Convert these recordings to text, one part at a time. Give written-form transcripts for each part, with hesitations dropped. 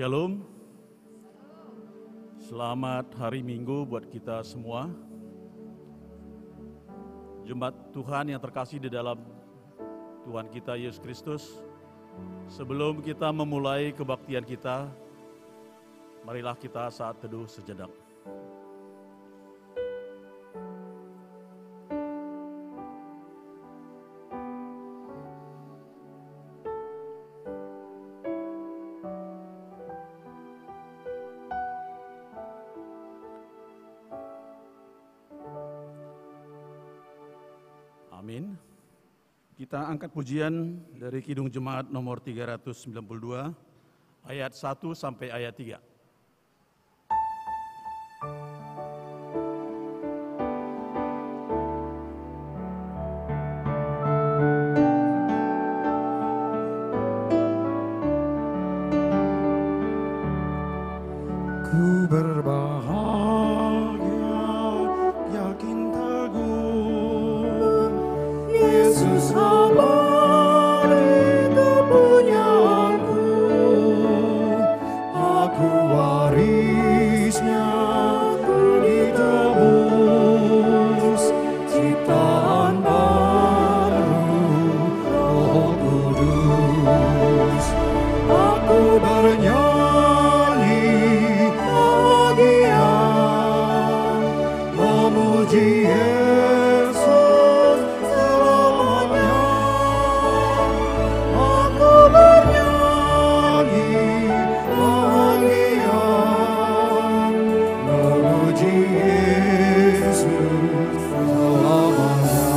Shalom. Selamat hari Minggu buat kita semua. Jemaat Tuhan yang terkasih di dalam Tuhan kita Yesus Kristus. Sebelum kita memulai kebaktian kita, marilah kita saat teduh sejenak. Amin. Kita angkat pujian dari Kidung Jemaat nomor 392, ayat 1 sampai ayat 3. Ku berbahagia, yakin teguh, Yesus abadi kepunyaanku, aku warisnya, ku ditebus, ciptaan baru, Roh Kudus, aku bernyanyi bahagia, memuji Yesus selamanya. Aku bernyanyi bahagia, memuji Yesus selamanya.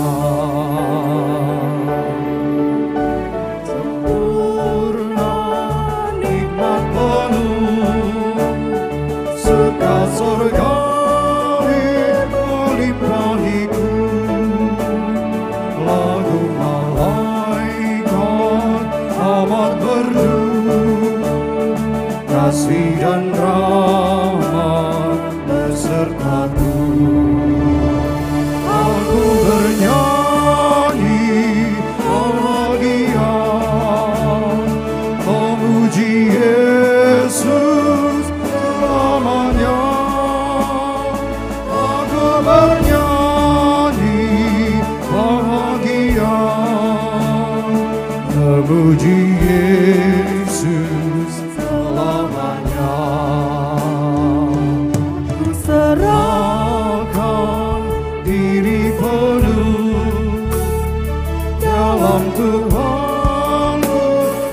Sempurna nikmat penuh, suka surgawi melimpahiku, lagu malaikat amat merdu, kasih dan rahmat besertaku. Aku bernyanyi bahagia, memuji Yesus selamanya. Aku bernyanyi bahagia, memuji Yesus selamanya. Ku serahkan diri penuh dalam Tuhanku,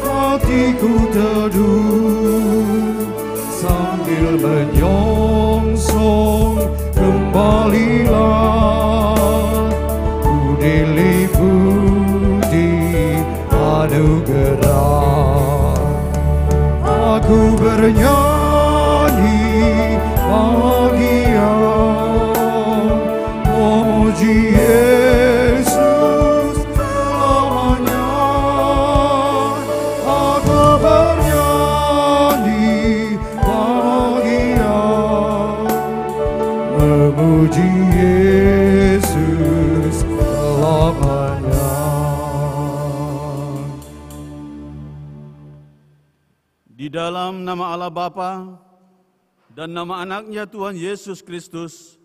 hatiku teduh, sambil menyongsong kembalilah, ku diliputi anugerah. Aku bernyanyi bahagia, memuji Yesus selamanya. Aku bernyanyi bahagia, memuji Yesus selamanya. Di dalam nama Allah Bapa dan nama anaknya Tuhan Yesus Kristus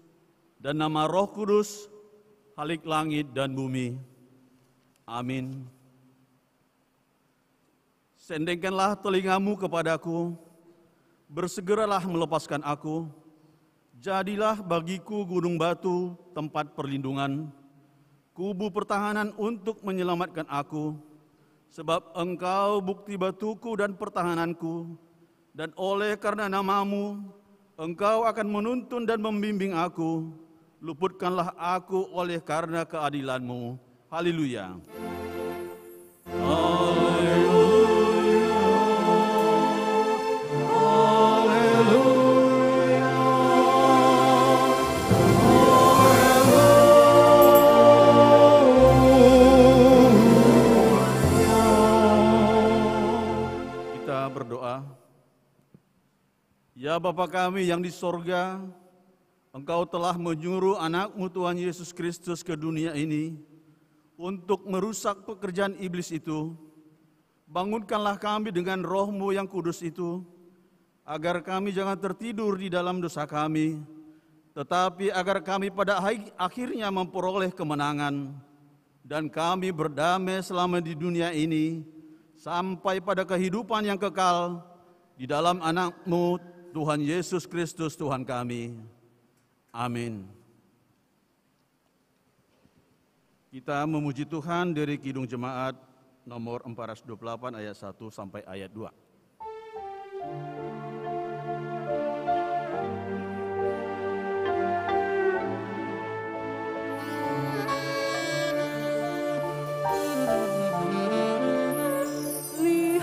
dan nama Roh Kudus, Halik langit dan bumi. Amin. Sendengkanlah telingamu kepadaku, bersegeralah melepaskan aku. Jadilah bagiku gunung batu, tempat perlindungan, kubu pertahanan untuk menyelamatkan aku. Sebab Engkau bukti batuku dan pertahananku, dan oleh karena namamu, Engkau akan menuntun dan membimbing aku. Luputkanlah aku oleh karena keadilan-Mu. Haleluya. Haleluya. Haleluya. Berdoa. Ya Bapa kami yang di sorga, Engkau telah menyuruh anak-Mu Tuhan Yesus Kristus ke dunia ini untuk merusak pekerjaan iblis itu. Bangunkanlah kami dengan Roh-Mu yang kudus itu, agar kami jangan tertidur di dalam dosa kami, tetapi agar kami pada akhirnya memperoleh kemenangan, dan kami berdamai selama di dunia ini, sampai pada kehidupan yang kekal, di dalam Anak-Mu, Tuhan Yesus Kristus Tuhan kami. Amin. Kita memuji Tuhan dari Kidung Jemaat nomor 428 ayat 1 sampai ayat 2.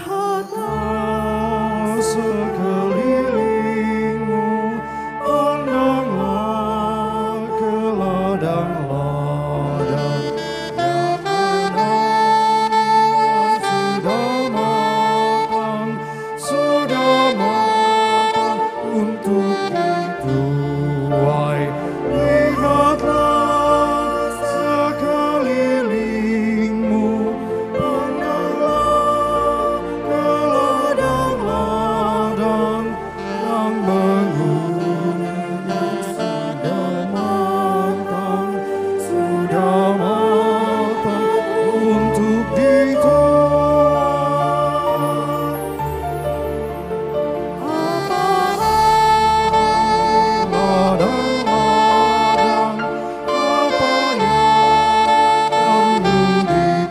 Lihatlah sekelilingmu, pandanglah ke ladang-ladang yang menanam sudah matang untuk dituai. Lihatlah sekelilingmu, pandanglah ke ladang-ladang yang menggunung yang sudah matang untuk dituai. Ladang-ladang, apa yang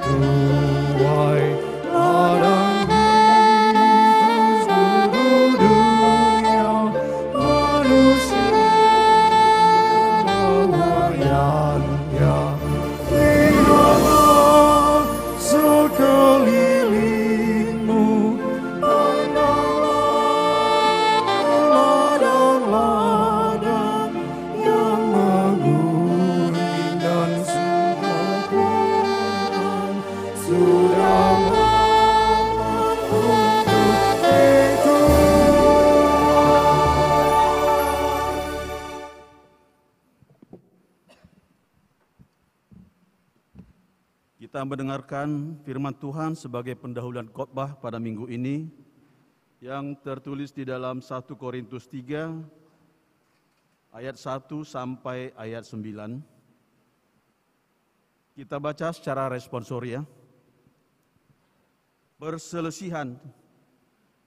perlu dituai? Ladang di seluruh dunia, manusia pelayannya. Lihatlah sekelilingmu, pandanglah ladang-ladang yang menguning dan sudah matang untuk dituai. Kita mendengarkan firman Tuhan sebagai pendahuluan khotbah pada minggu ini yang tertulis di dalam 1 Korintus 3 ayat 1 sampai ayat 9. Kita baca secara responsori ya. Perselisihan.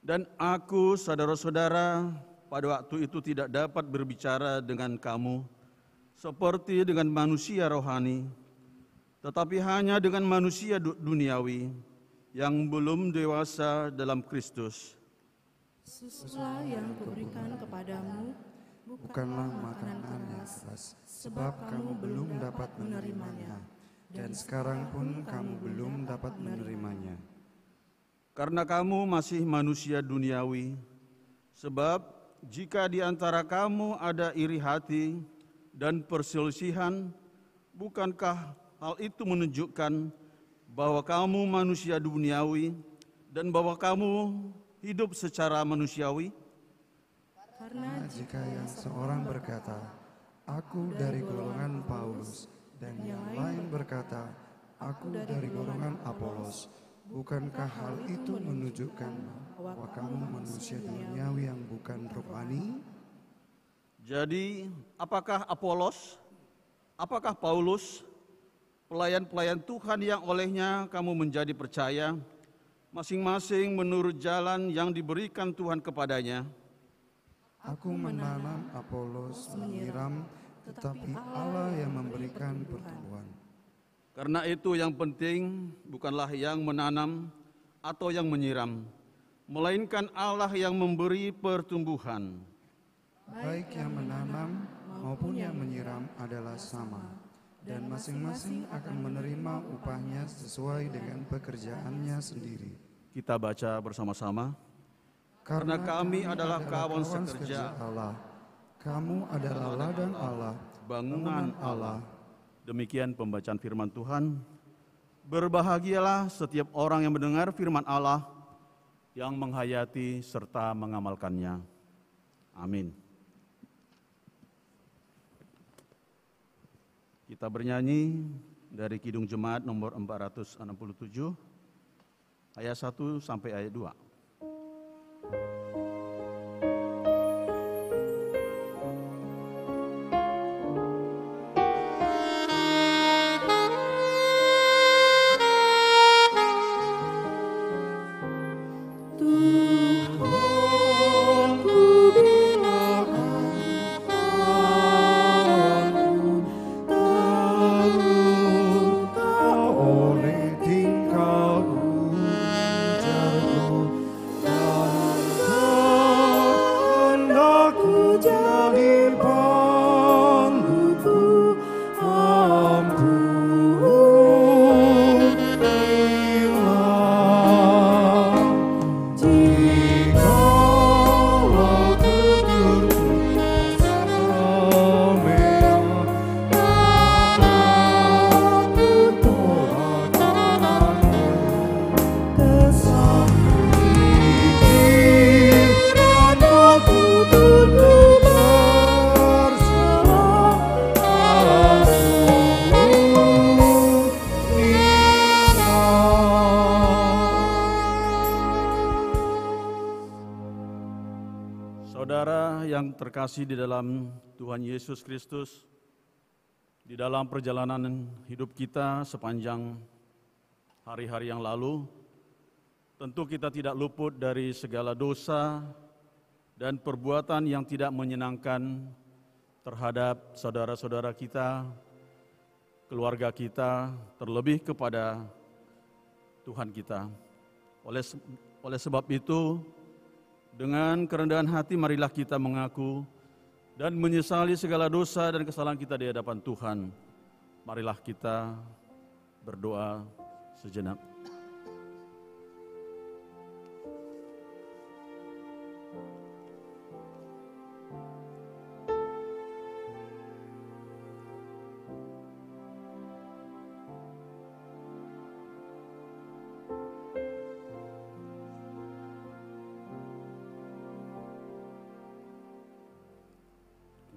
Dan aku, saudara-saudara, pada waktu itu tidak dapat berbicara dengan kamu seperti dengan manusia rohani, tetapi hanya dengan manusia duniawi yang belum dewasa dalam Kristus. Susulah yang kuberikan kepadamu bukanlah makanan keras, sebab kamu belum dapat menerimanya, dan sekarang pun kamu belum dapat menerimanya. Karena kamu masih manusia duniawi, sebab jika di antara kamu ada iri hati dan perselisihan, bukankah hal itu menunjukkan bahwa kamu manusia duniawi dan bahwa kamu hidup secara manusiawi? karena Jika yang seorang berkata, aku dari golongan Paulus, dan yang lain berkata, aku dari golongan Apolos, bukankah hal itu menunjukkan bahwa kamu manusia duniawi yang bukan rohani? Jadi, apakah Apolos, apakah Paulus, pelayan-pelayan Tuhan yang olehnya kamu menjadi percaya, masing-masing menurut jalan yang diberikan Tuhan kepadanya? Aku menanam, Apolos menyiram, tetapi Allah yang memberikan pertumbuhan. Karena itu yang penting bukanlah yang menanam atau yang menyiram, melainkan Allah yang memberi pertumbuhan. Baik yang menanam maupun yang menyiram adalah sama, dan masing-masing akan menerima upahnya sesuai dengan pekerjaannya sendiri. Kita baca bersama-sama. Karena kami adalah kawan sekerja Allah, kamu adalah ladang Allah, bangunan Allah. Demikian pembacaan firman Tuhan. Berbahagialah setiap orang yang mendengar firman Allah, yang menghayati serta mengamalkannya. Amin. Kita bernyanyi dari Kidung Jemaat nomor 467, ayat 1 sampai ayat 2. Saudara yang terkasih di dalam Tuhan Yesus Kristus, di dalam perjalanan hidup kita sepanjang hari-hari yang lalu, tentu kita tidak luput dari segala dosa dan perbuatan yang tidak menyenangkan terhadap saudara-saudara kita, keluarga kita, terlebih kepada Tuhan kita. Oleh sebab itu, dengan kerendahan hati marilah kita mengaku dan menyesali segala dosa dan kesalahan kita di hadapan Tuhan. Marilah kita berdoa sejenak.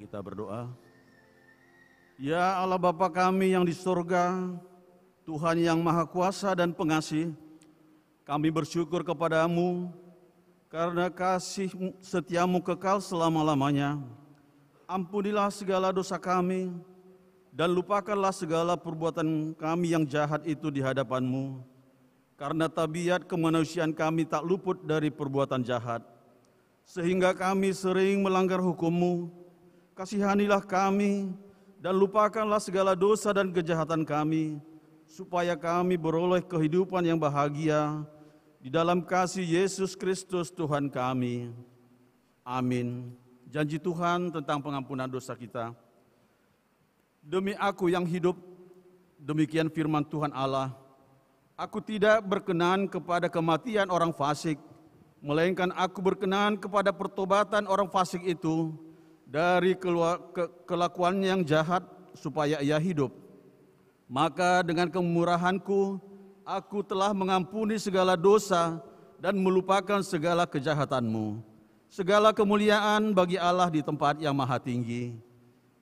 Kita berdoa. Ya Allah Bapa kami yang di surga, Tuhan yang Maha Kuasa dan Pengasih, kami bersyukur kepadamu karena kasih setiamu kekal selama-lamanya. Ampunilah segala dosa kami dan lupakanlah segala perbuatan kami yang jahat itu di hadapanmu. Karena tabiat kemanusiaan kami tak luput dari perbuatan jahat, sehingga kami sering melanggar hukum-Mu. Kasihanilah kami dan lupakanlah segala dosa dan kejahatan kami, supaya kami beroleh kehidupan yang bahagia di dalam kasih Yesus Kristus Tuhan kami. Amin. Janji Tuhan tentang pengampunan dosa kita. Demi aku yang hidup, demikian firman Tuhan Allah, aku tidak berkenan kepada kematian orang fasik, melainkan aku berkenan kepada pertobatan orang fasik itu, dari kelakuan yang jahat supaya ia hidup. Maka dengan kemurahanku, aku telah mengampuni segala dosa dan melupakan segala kejahatanmu. Segala kemuliaan bagi Allah di tempat yang maha tinggi.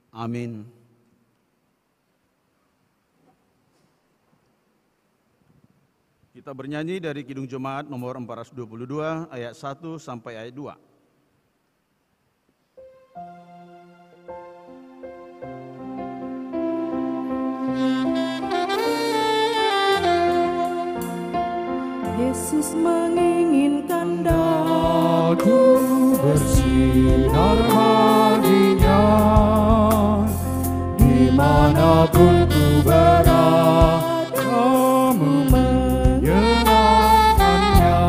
Amin. Kita bernyanyi dari Kidung Jemaat nomor 422 ayat 1 sampai ayat 2. Yesus menginginkan Aku bersinar baginya, dimanapun ku berada, kamu menyenangkannya.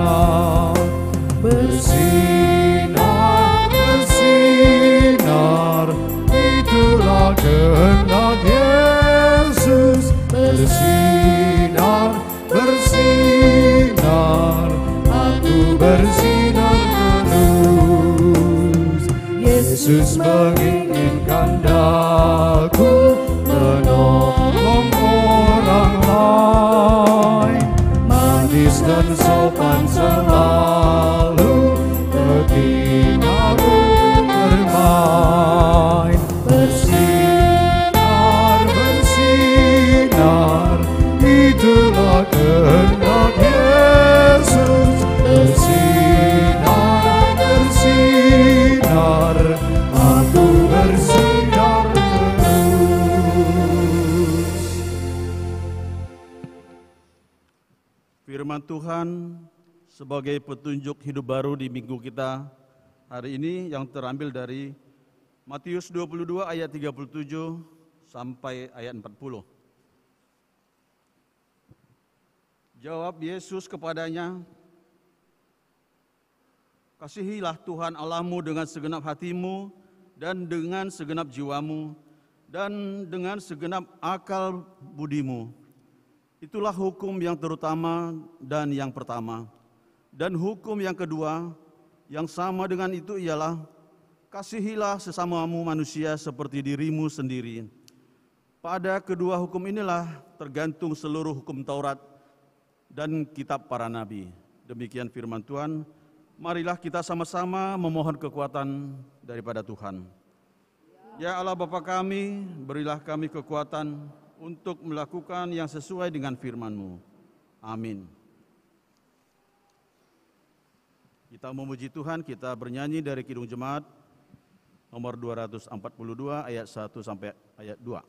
Bersinar, bersinar, itulah kehendak Yesus. Bersinar, bersinar, aku bersinar terus. Yesus menginginkan daku menolong orang lain, manis dan sopan selalu ketika ku bermain. Bersinar, bersinar, itulah kehendak Yesus. Bersinar, bersinar, aku bersinar terus. Firman Tuhan sebagai petunjuk hidup baru di minggu kita hari ini yang terambil dari Matius 22 ayat 37 sampai ayat 40. Jawab Yesus kepadanya, kasihilah Tuhan Allahmu dengan segenap hatimu dan dengan segenap jiwamu dan dengan segenap akal budimu. Itulah hukum yang terutama dan yang pertama. Dan hukum yang kedua yang sama dengan itu ialah, kasihilah sesamamu manusia seperti dirimu sendiri. Pada kedua hukum inilah tergantung seluruh hukum Taurat dan kitab para nabi. Demikian firman Tuhan. Marilah kita sama-sama memohon kekuatan daripada Tuhan. Ya Allah Bapa kami, berilah kami kekuatan untuk melakukan yang sesuai dengan firman-Mu. Amin. Kita memuji Tuhan, kita bernyanyi dari Kidung Jemaat nomor 242 ayat 1 sampai ayat 2.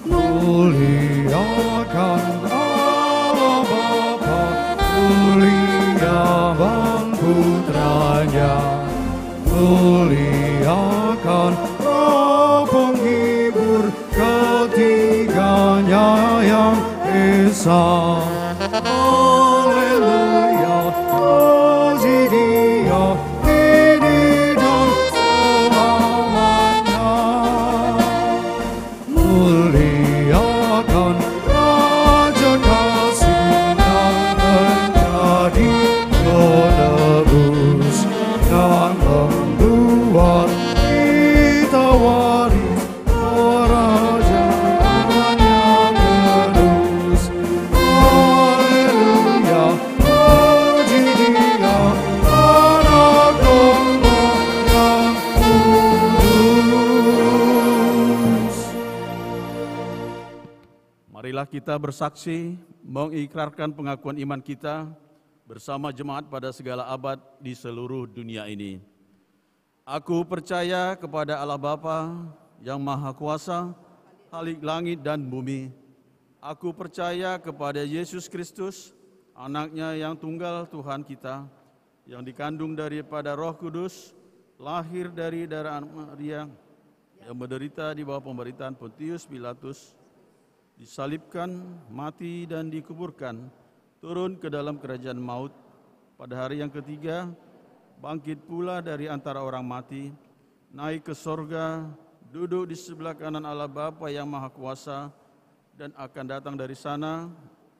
Muliakan Allah Bapa, muliakan Putranya, muliakan Roh Penghibur, ketiganya yang esa. Haleluya, puji Dia, kini dan selamanya. Muliakan Raja Kasih yang menjadi penebus, yang membuat kita waris kerajaan yang kudus. Haleluya, puji Dia, Anak Domba yang kudus. Marilah kita bersaksi mengikrarkan pengakuan iman kita bersama jemaat pada segala abad di seluruh dunia ini. Aku percaya kepada Allah Bapa yang Maha Kuasa, Khalik langit dan bumi. Aku percaya kepada Yesus Kristus, Anaknya yang tunggal Tuhan kita, yang dikandung daripada Roh Kudus, lahir dari darah Maria, yang menderita di bawah pemerintahan Pontius Pilatus, disalibkan, mati dan dikuburkan, turun ke dalam kerajaan maut, pada hari yang ketiga, bangkit pula dari antara orang mati, naik ke sorga, duduk di sebelah kanan Allah Bapa yang Maha Kuasa, dan akan datang dari sana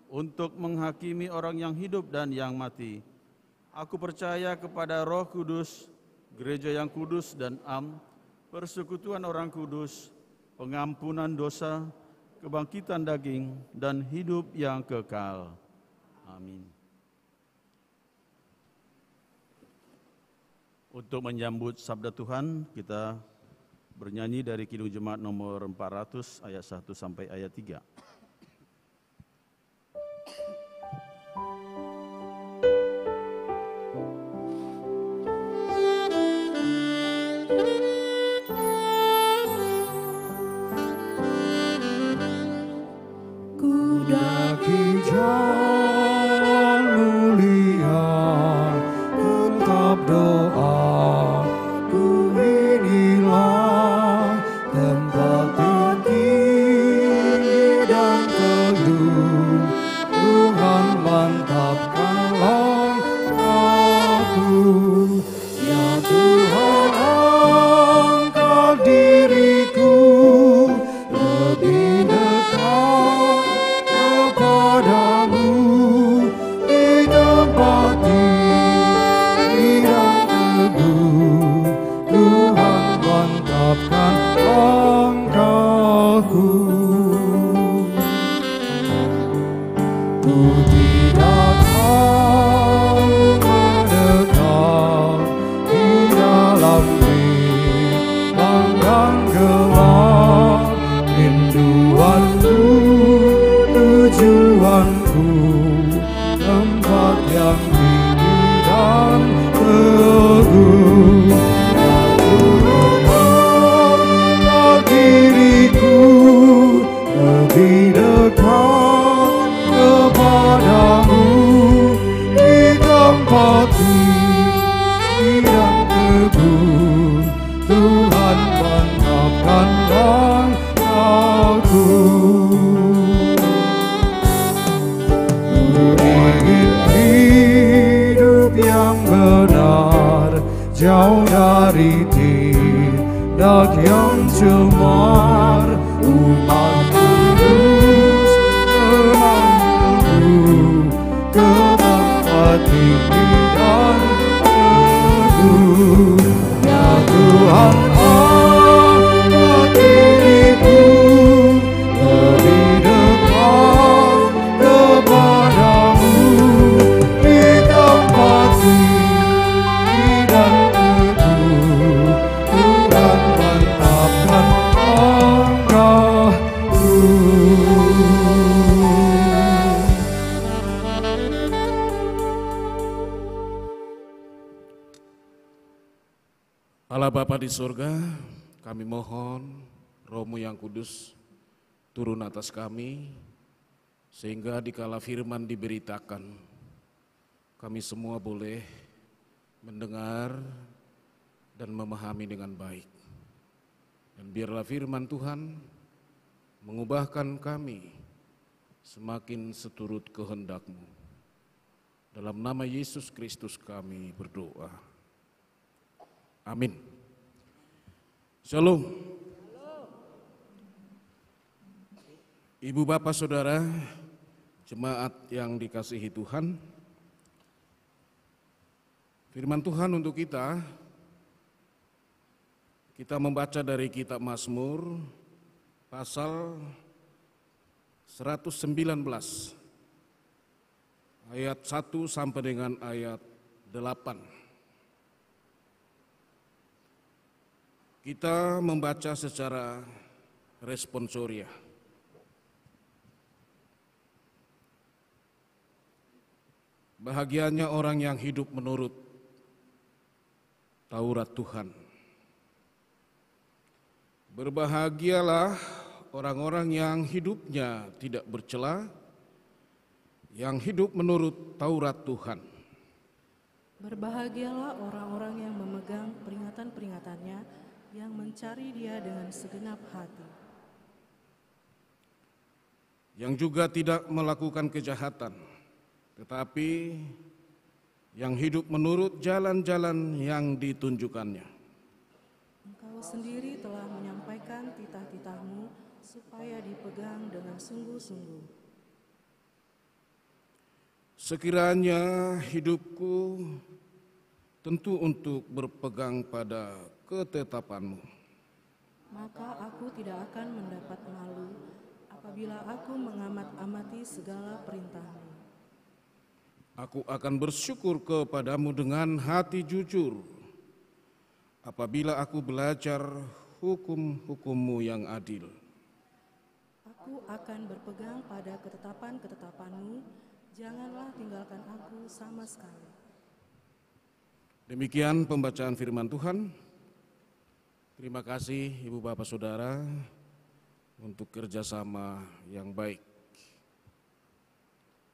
untuk menghakimi orang yang hidup dan yang mati. Aku percaya kepada Roh Kudus, gereja yang kudus dan am, persekutuan orang kudus, pengampunan dosa, kebangkitan daging, dan hidup yang kekal. Amin. Untuk menyambut sabda Tuhan, kita bernyanyi dari Kidung Jemaat nomor 400 ayat 1 sampai ayat 3. Kudaki jalan mulia, tetap doa, ku inilah tempat tertinggi dan teduh. Tuhan mantapkan langkahku, ya Tuhan angkat diriku lebih dekat kepadamu di tempat tinggi dan teguh. Tuhan mantapkan langkahku. Ku tidak akan mendekat di dalam bimbang dan gelap. Rinduanku, tujuanku, tempat yang tinggi dan teguh. Ya Tuhan, angkat diriku lebih dekat kepadamu di tempat tinggi dan teguh. Tuhan mantapkan langkahku. Ingin hidup yang benar, jauh dari tindak yang cemar. Umat kudus memanggilku ke tempat tinggi dan teguh. Ya Tuhan, angkat diriku lebih dekat kepadamu di tempat tinggi dan teguh. Tuhan mantapkan langkahku. Allah Bapa di surga, kami mohon Roh-Mu yang kudus turun atas kami, sehingga dikala firman diberitakan, kami semua boleh mendengar dan memahami dengan baik. Dan biarlah firman Tuhan mengubahkan kami semakin seturut kehendak-Mu. Dalam nama Yesus Kristus kami berdoa. Amin. Shalom. Ibu bapak saudara, jemaat yang dikasihi Tuhan, firman Tuhan untuk kita membaca dari kitab Mazmur pasal 119 ayat 1 sampai dengan ayat 8. Kita membaca secara responsoria. Bahagianya orang yang hidup menurut Taurat Tuhan. Berbahagialah orang-orang yang hidupnya tidak bercela, yang hidup menurut Taurat Tuhan. Berbahagialah orang-orang yang memegang peringatan-peringatannya, yang mencari Dia dengan segenap hati. Yang juga tidak melakukan kejahatan, tetapi yang hidup menurut jalan-jalan yang ditunjukkannya. Engkau sendiri telah menyampaikan titah-titah-Mu supaya dipegang dengan sungguh-sungguh. Sekiranya hidupku tentu untuk berpegang pada ketetapan-Mu. Maka aku tidak akan mendapat malu apabila aku mengamat-amati segala perintah-Mu. Aku akan bersyukur kepadamu dengan hati jujur apabila aku belajar hukum-hukum-Mu yang adil. Aku akan berpegang pada ketetapan-ketetapan-Mu, janganlah tinggalkan aku sama sekali. Demikian pembacaan firman Tuhan. Terima kasih Ibu Bapak Saudara untuk kerjasama yang baik.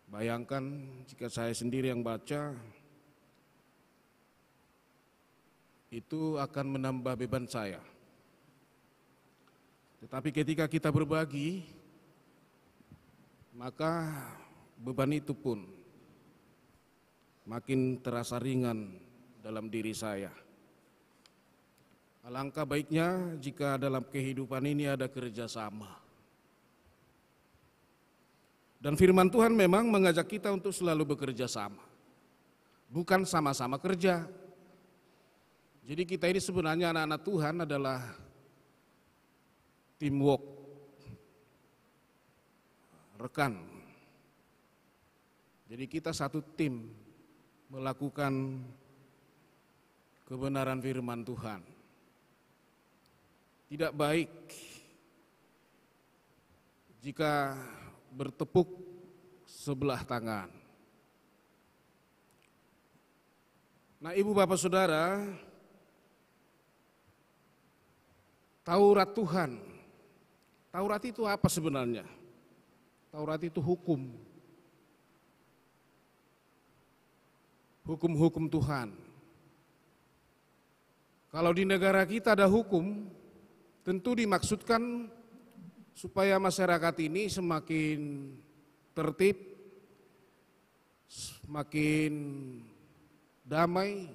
Bayangkan jika saya sendiri yang baca, itu akan menambah beban saya. Tetapi ketika kita berbagi, maka beban itu pun makin terasa ringan dalam diri saya. Alangkah baiknya jika dalam kehidupan ini ada kerjasama. Dan firman Tuhan memang mengajak kita untuk selalu bekerja sama. Bukan sama-sama kerja. Jadi kita ini sebenarnya anak-anak Tuhan adalah teamwork, rekan. Jadi kita satu tim melakukan kebenaran firman Tuhan. Tidak baik jika bertepuk sebelah tangan. Nah, Ibu Bapak Saudara, Taurat Tuhan. Taurat itu apa sebenarnya? Taurat itu hukum. Hukum-hukum Tuhan. Kalau di negara kita ada hukum, tentu dimaksudkan supaya masyarakat ini semakin tertib, semakin damai,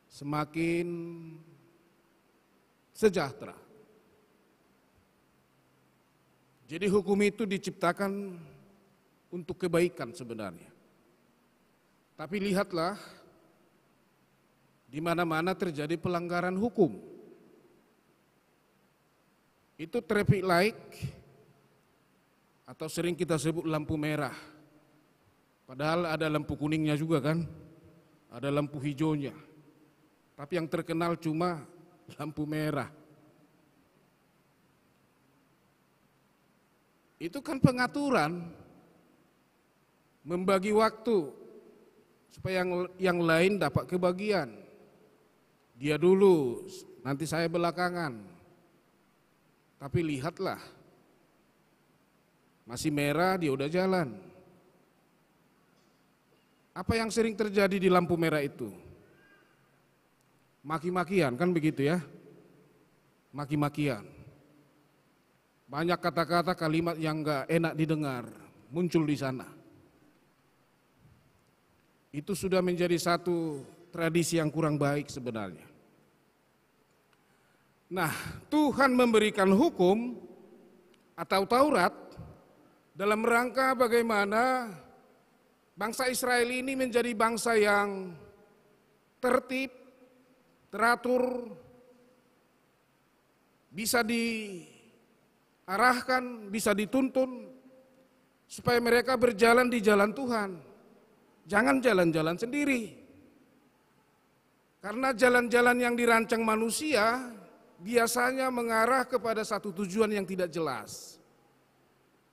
semakin sejahtera. Jadi hukum itu diciptakan untuk kebaikan sebenarnya. Tapi lihatlah, di mana-mana terjadi pelanggaran hukum. Itu traffic light atau sering kita sebut lampu merah. Padahal ada lampu kuningnya juga kan, ada lampu hijaunya. Tapi yang terkenal cuma lampu merah. Itu kan pengaturan, membagi waktu supaya yang lain dapat kebagian. dia dulu, nanti saya belakangan. Tapi lihatlah, masih merah dia udah jalan. Apa yang sering terjadi di lampu merah itu? Maki-makian, kan begitu ya? Maki-makian. Banyak kata-kata kalimat yang enggak enak didengar muncul di sana. Itu sudah menjadi satu tradisi yang kurang baik sebenarnya. Nah, Tuhan memberikan hukum atau Taurat dalam rangka bagaimana bangsa Israel ini menjadi bangsa yang tertib, teratur, bisa diarahkan, bisa dituntun, supaya mereka berjalan di jalan Tuhan. Jangan jalan-jalan sendiri. Karena jalan-jalan yang dirancang manusia biasanya mengarah kepada satu tujuan yang tidak jelas.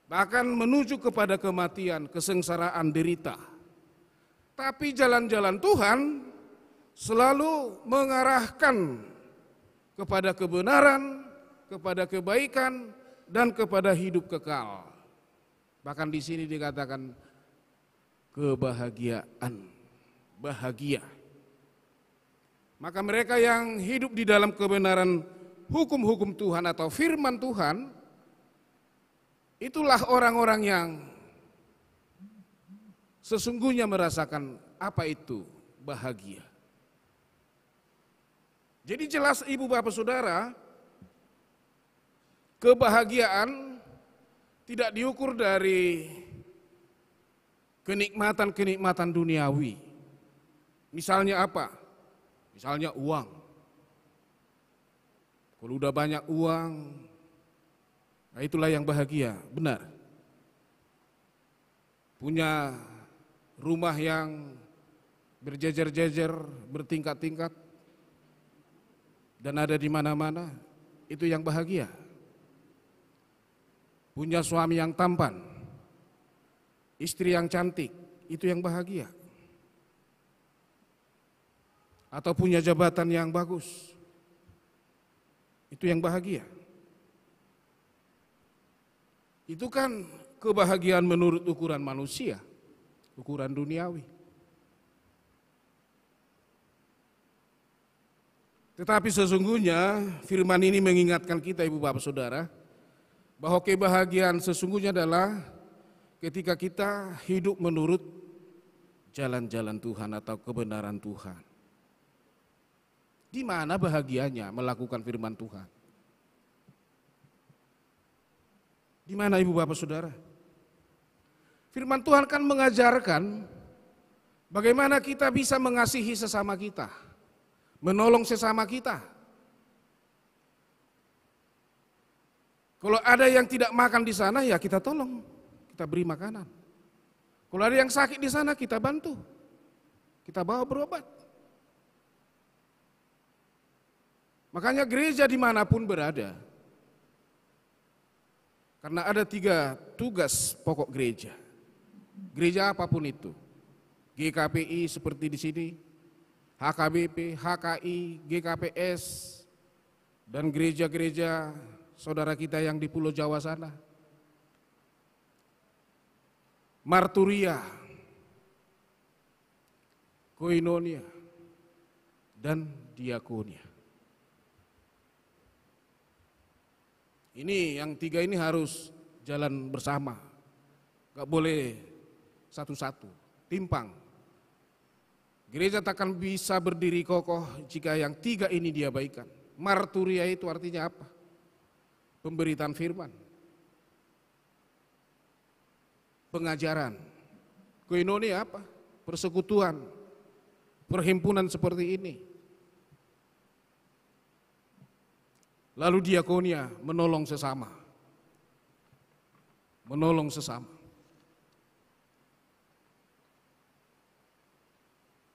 Bahkan menuju kepada kematian, kesengsaraan, derita. Tapi jalan-jalan Tuhan selalu mengarahkan kepada kebenaran, kepada kebaikan, dan kepada hidup kekal. Bahkan di sini dikatakan kebahagiaan, bahagia. Maka mereka yang hidup di dalam kebenaran hukum-hukum Tuhan atau firman Tuhan, itulah orang-orang yang sesungguhnya merasakan apa itu bahagia. Jadi jelas ibu bapak saudara, kebahagiaan tidak diukur dari kenikmatan-kenikmatan duniawi. Misalnya apa? Misalnya uang. Kalau udah banyak uang, nah itulah yang bahagia, benar. Punya rumah yang berjejer-jejer, bertingkat-tingkat, dan ada di mana-mana, itu yang bahagia. Punya suami yang tampan, istri yang cantik, itu yang bahagia. Atau punya jabatan yang bagus, itu yang bahagia. Itu kan kebahagiaan menurut ukuran manusia, ukuran duniawi. Tetapi sesungguhnya firman ini mengingatkan kita ibu bapak saudara, bahwa kebahagiaan sesungguhnya adalah ketika kita hidup menurut jalan-jalan Tuhan atau kebenaran Tuhan. Di mana bahagianya melakukan firman Tuhan? Di mana ibu bapak saudara? Firman Tuhan kan mengajarkan bagaimana kita bisa mengasihi sesama kita, menolong sesama kita. Kalau ada yang tidak makan di sana, ya kita tolong, kita beri makanan. Kalau ada yang sakit di sana, kita bantu, kita bawa berobat. Makanya gereja dimanapun berada, karena ada 3 tugas pokok gereja. Gereja apapun itu, GKPI seperti di sini, HKBP, HKI, GKPS, dan gereja-gereja saudara kita yang di Pulau Jawa sana. Marturia, Koinonia, dan Diakonia. Ini yang 3 ini harus jalan bersama, gak boleh satu-satu, timpang. Gereja takkan bisa berdiri kokoh jika yang 3 ini diabaikan. Marturia itu artinya apa? Pemberitaan firman, pengajaran. Koinonia apa? Persekutuan, perhimpunan seperti ini. Lalu diakonia, menolong sesama. Menolong sesama.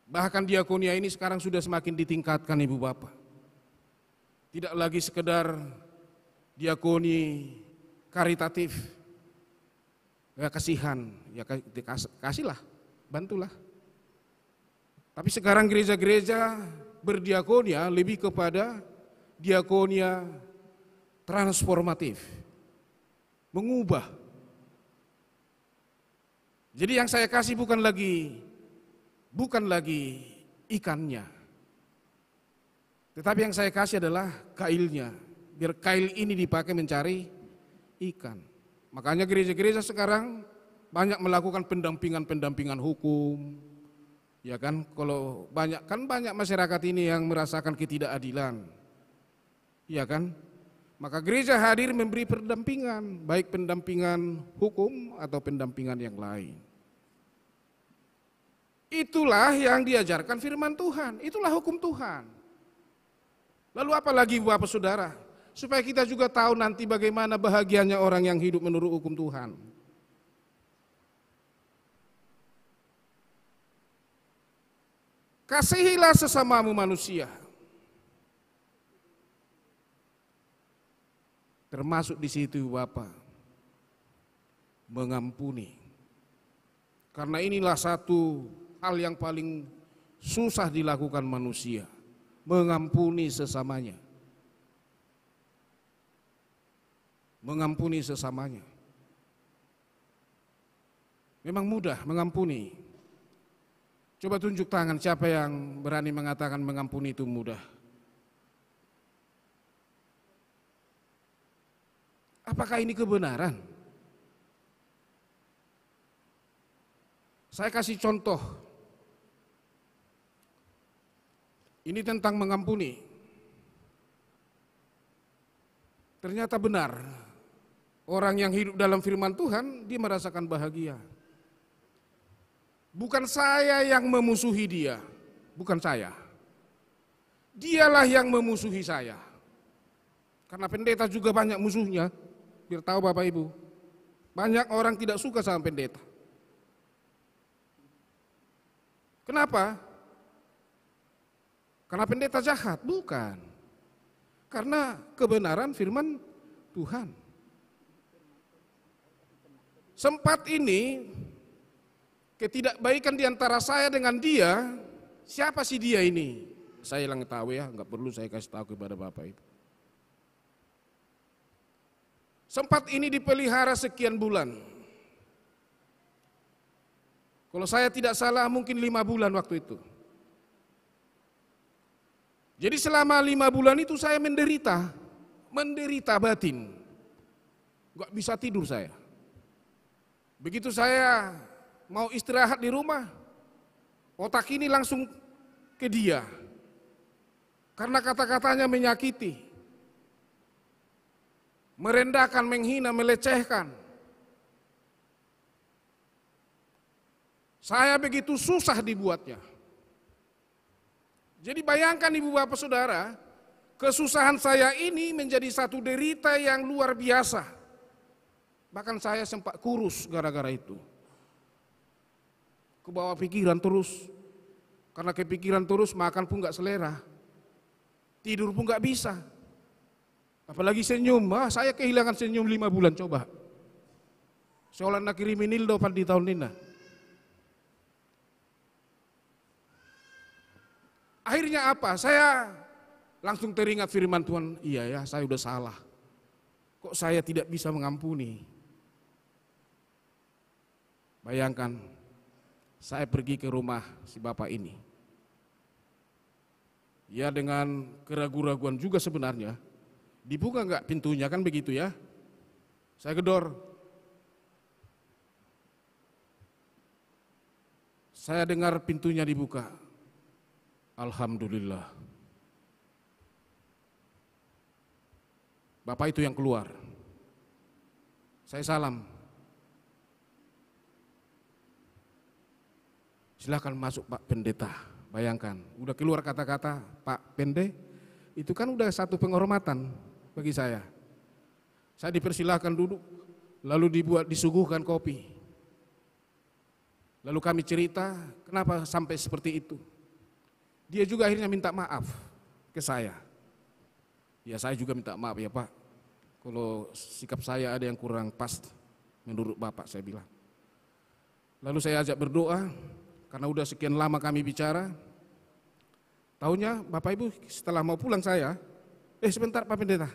Bahkan diakonia ini sekarang sudah semakin ditingkatkan ibu bapak. Tidak lagi sekedar diakoni karitatif, ya kasihan, ya kasihlah, bantulah. Tapi sekarang gereja-gereja berdiakonia lebih kepada diakonia transformatif, mengubah. Jadi yang saya kasih bukan lagi ikannya, tetapi yang saya kasih adalah kailnya, biar kail ini dipakai mencari ikan. Makanya gereja-gereja sekarang banyak melakukan pendampingan hukum, ya kan? Kalau banyak masyarakat ini yang merasakan ketidakadilan, ya kan? Maka gereja hadir memberi pendampingan, baik pendampingan hukum atau pendampingan yang lain. Itulah yang diajarkan firman Tuhan, itulah hukum Tuhan. Lalu apa lagi Bapak Saudara? Supaya kita juga tahu nanti bagaimana bahagianya orang yang hidup menurut hukum Tuhan. Kasihilah sesamamu manusia. Termasuk di situ Bapak, mengampuni. Karena inilah satu hal yang paling susah dilakukan manusia, mengampuni sesamanya. Mengampuni sesamanya. Memang mudah mengampuni. Coba tunjuk tangan siapa yang berani mengatakan mengampuni itu mudah. Apakah ini kebenaran? Saya kasih contoh. Ini tentang mengampuni. Ternyata benar. Orang yang hidup dalam firman Tuhan, dia merasakan bahagia. Bukan saya yang memusuhi dia, bukan saya. Dialah yang memusuhi saya. Karena pendeta juga banyak musuhnya. Biar tahu Bapak Ibu, banyak orang tidak suka sama pendeta. Kenapa? Karena pendeta jahat? Bukan. Karena kebenaran firman Tuhan. Sempat ini ketidakbaikan di antara saya dengan dia, siapa sih dia ini? Saya yang tahu ya, nggak perlu saya kasih tahu kepada Bapak Ibu. Sempat ini dipelihara sekian bulan. Kalau saya tidak salah mungkin 5 bulan waktu itu. Jadi selama 5 bulan itu saya menderita batin. Gak bisa tidur saya. Begitu saya mau istirahat di rumah, otak ini langsung ke dia. Karena kata-katanya menyakiti. Merendahkan, menghina, melecehkan. Saya begitu susah dibuatnya. Jadi bayangkan Ibu Bapak Saudara, kesusahan saya ini menjadi satu derita yang luar biasa. Bahkan saya sempat kurus gara-gara itu. Kebawa pikiran terus. Karena kepikiran terus makan pun gak selera. Tidur pun gak bisa. Apalagi senyum, saya kehilangan senyum 5 bulan coba. Seolah nak kiriminil do di tahun ini. Akhirnya apa? Saya langsung teringat firman Tuhan, iya ya saya udah salah. Kok saya tidak bisa mengampuni? Bayangkan, saya pergi ke rumah si bapak ini. Ya dengan keraguan-raguan juga sebenarnya. Dibuka enggak pintunya, kan begitu ya. Saya gedor. Saya dengar pintunya dibuka. Alhamdulillah. Bapak itu yang keluar. Saya salam. Silakan masuk Pak Pendeta. Bayangkan, udah keluar kata-kata Pak Pende, itu kan udah satu penghormatan bagi saya. Saya dipersilahkan duduk, lalu disuguhkan kopi. Lalu kami cerita, kenapa sampai seperti itu. Dia juga akhirnya minta maaf ke saya. Ya saya juga minta maaf ya Pak, kalau sikap saya ada yang kurang pas menurut Bapak, saya bilang. Lalu saya ajak berdoa, karena udah sekian lama kami bicara. Taunya Bapak Ibu setelah mau pulang saya, sebentar Pak Pendeta,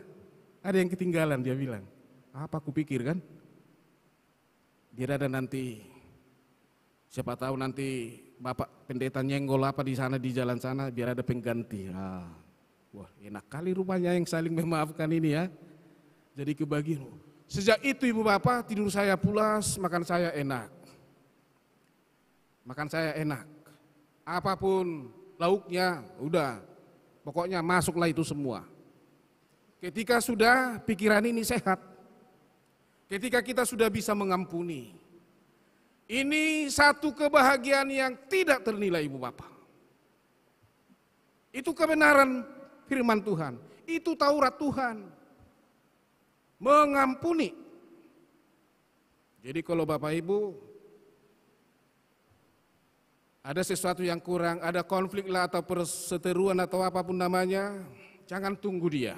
ada yang ketinggalan, dia bilang. Apa aku pikir kan? Biar ada nanti, siapa tahu nanti Bapak Pendeta nyenggol apa di sana di jalan sana, biar ada pengganti. Wah, enak kali rupanya yang saling memaafkan ini ya. Jadi kebagian. Sejak itu Ibu Bapak, tidur saya pulas, makan saya enak. Makan saya enak. Apapun lauknya, udah. Pokoknya masuklah itu semua. Ketika sudah pikiran ini sehat, ketika kita sudah bisa mengampuni, ini satu kebahagiaan yang tidak ternilai Ibu Bapak. Itu kebenaran firman Tuhan, itu Taurat Tuhan. Mengampuni. Jadi kalau Bapak Ibu ada sesuatu yang kurang, ada konflik lah atau perseteruan atau apapun namanya, jangan tunggu dia.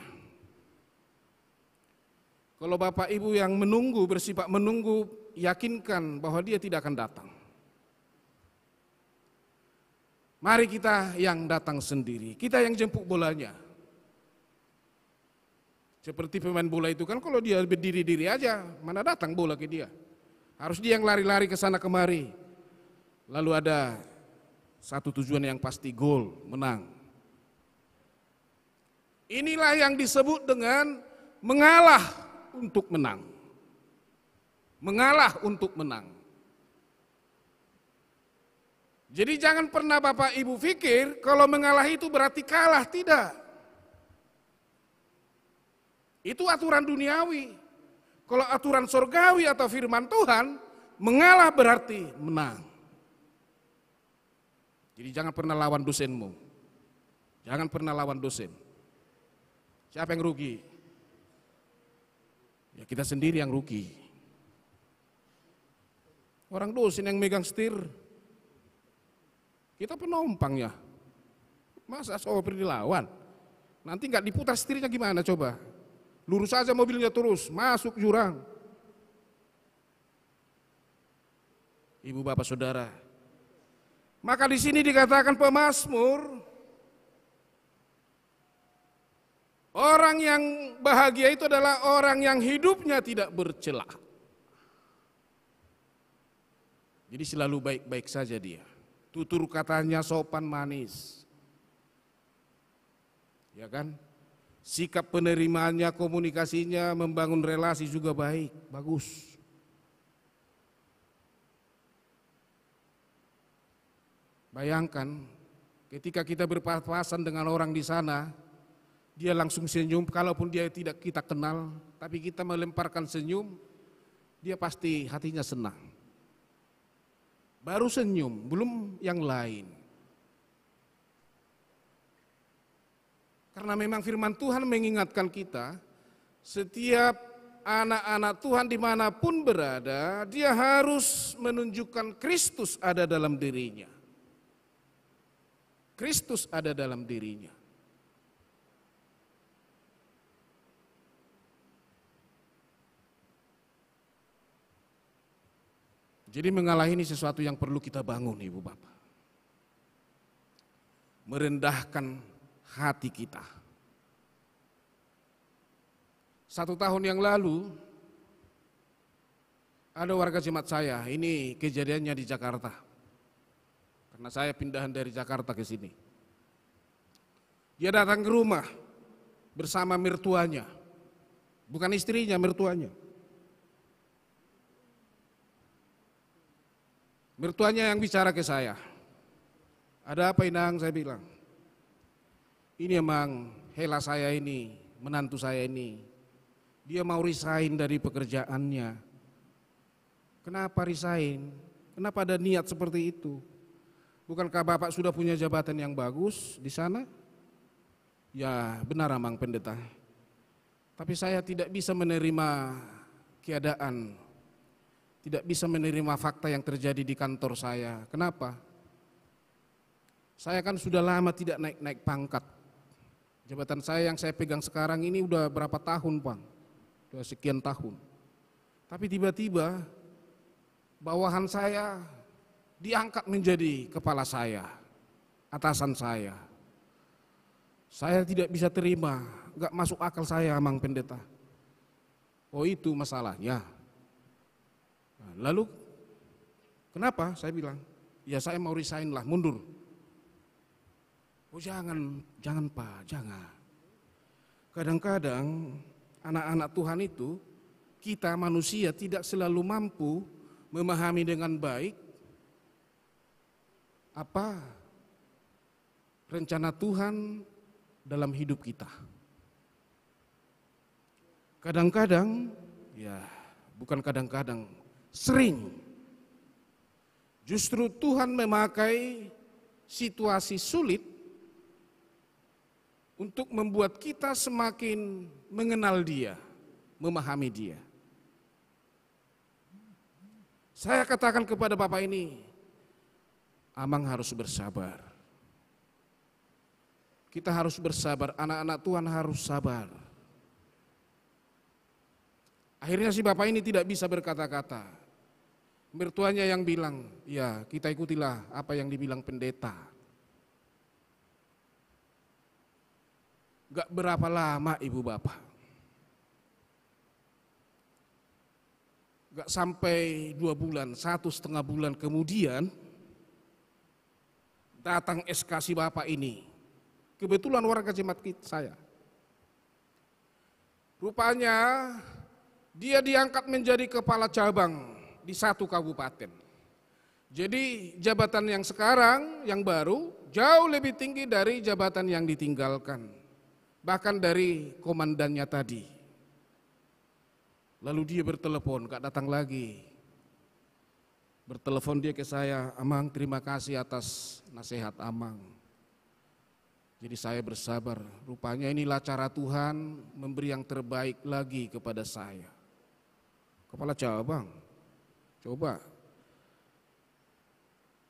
Kalau Bapak Ibu yang menunggu, bersifat menunggu, yakinkan bahwa dia tidak akan datang. Mari kita yang datang sendiri, kita yang jemput bolanya. Seperti pemain bola itu kan kalau dia berdiri-diri aja, mana datang bola ke dia. Harus dia yang lari-lari ke sana kemari. Lalu ada satu tujuan yang pasti, gol, menang. Inilah yang disebut dengan mengalah untuk menang. Mengalah untuk menang. Jadi jangan pernah Bapak Ibu pikir kalau mengalah itu berarti kalah, tidak. Itu aturan duniawi. Kalau aturan surgawi atau firman Tuhan, mengalah berarti menang. Jadi jangan pernah lawan dosenmu. Jangan pernah lawan dosen. Siapa yang rugi? Ya kita sendiri yang rugi. Orang dosen yang megang setir, kita penumpang ya. Masa sopir dilawan? Nanti nggak diputar setirnya gimana coba? Lurus saja mobilnya terus, masuk jurang. Ibu bapak saudara, maka di sini dikatakan pemazmur, orang yang bahagia itu adalah orang yang hidupnya tidak bercela. Jadi selalu baik-baik saja dia. Tutur katanya sopan manis. Ya kan? Sikap penerimaannya, komunikasinya, membangun relasi juga baik, bagus. Bayangkan ketika kita berpapasan dengan orang di sana, dia langsung senyum, kalaupun dia tidak kita kenal, tapi kita melemparkan senyum, dia pasti hatinya senang. Baru senyum, belum yang lain. Karena memang firman Tuhan mengingatkan kita, setiap anak-anak Tuhan dimanapun berada, dia harus menunjukkan Kristus ada dalam dirinya. Kristus ada dalam dirinya. Jadi mengalah ini sesuatu yang perlu kita bangun, Ibu Bapak. Merendahkan hati kita. 1 tahun yang lalu, ada warga jemaat saya, ini kejadiannya di Jakarta. Karena saya pindahan dari Jakarta ke sini. Dia datang ke rumah bersama mertuanya. Bukan istrinya, mertuanya. Mertuanya yang bicara ke saya. Ada apa Inang? Saya bilang. Ini emang Hela saya ini, menantu saya ini. Dia mau resign dari pekerjaannya. Kenapa resign? Kenapa ada niat seperti itu? Bukankah Bapak sudah punya jabatan yang bagus di sana? Ya benar Amang Pendeta. Tapi saya tidak bisa menerima keadaan, tidak bisa menerima fakta yang terjadi di kantor saya. Kenapa? Saya kan sudah lama tidak naik-naik pangkat. Jabatan saya yang saya pegang sekarang ini udah berapa tahun, Bang? Udah sekian tahun. Tapi tiba-tiba bawahan saya diangkat menjadi kepala saya, atasan saya. Saya tidak bisa terima, nggak masuk akal saya, Mang Pendeta. Oh itu masalahnya. Nah, lalu kenapa? Saya bilang, ya saya mau resign lah, mundur. Oh jangan Pak, jangan. Kadang-kadang anak-anak Tuhan itu, kita manusia tidak selalu mampu memahami dengan baik apa rencana Tuhan dalam hidup kita. Kadang-kadang, ya bukan kadang-kadang, sering justru Tuhan memakai situasi sulit untuk membuat kita semakin mengenal Dia, memahami Dia. Saya katakan kepada Bapak ini, Amang harus bersabar. Kita harus bersabar, anak-anak Tuhan harus sabar. Akhirnya si Bapak ini tidak bisa berkata-kata. Mertuanya yang bilang, ya kita ikutilah apa yang dibilang pendeta. Gak berapa lama Ibu Bapak. Gak sampai 2 bulan, 1,5 bulan kemudian datang SK si Bapak ini. Kebetulan warga jemaat saya. Rupanya dia diangkat menjadi kepala cabang di 1 kabupaten. Jadi jabatan yang sekarang, yang baru, jauh lebih tinggi dari jabatan yang ditinggalkan. Bahkan dari komandannya tadi. Lalu dia bertelepon, gak datang lagi. Bertelepon dia ke saya, Amang terima kasih atas nasihat Amang. Jadi saya bersabar, rupanya inilah cara Tuhan memberi yang terbaik lagi kepada saya. Kepala cabang, coba.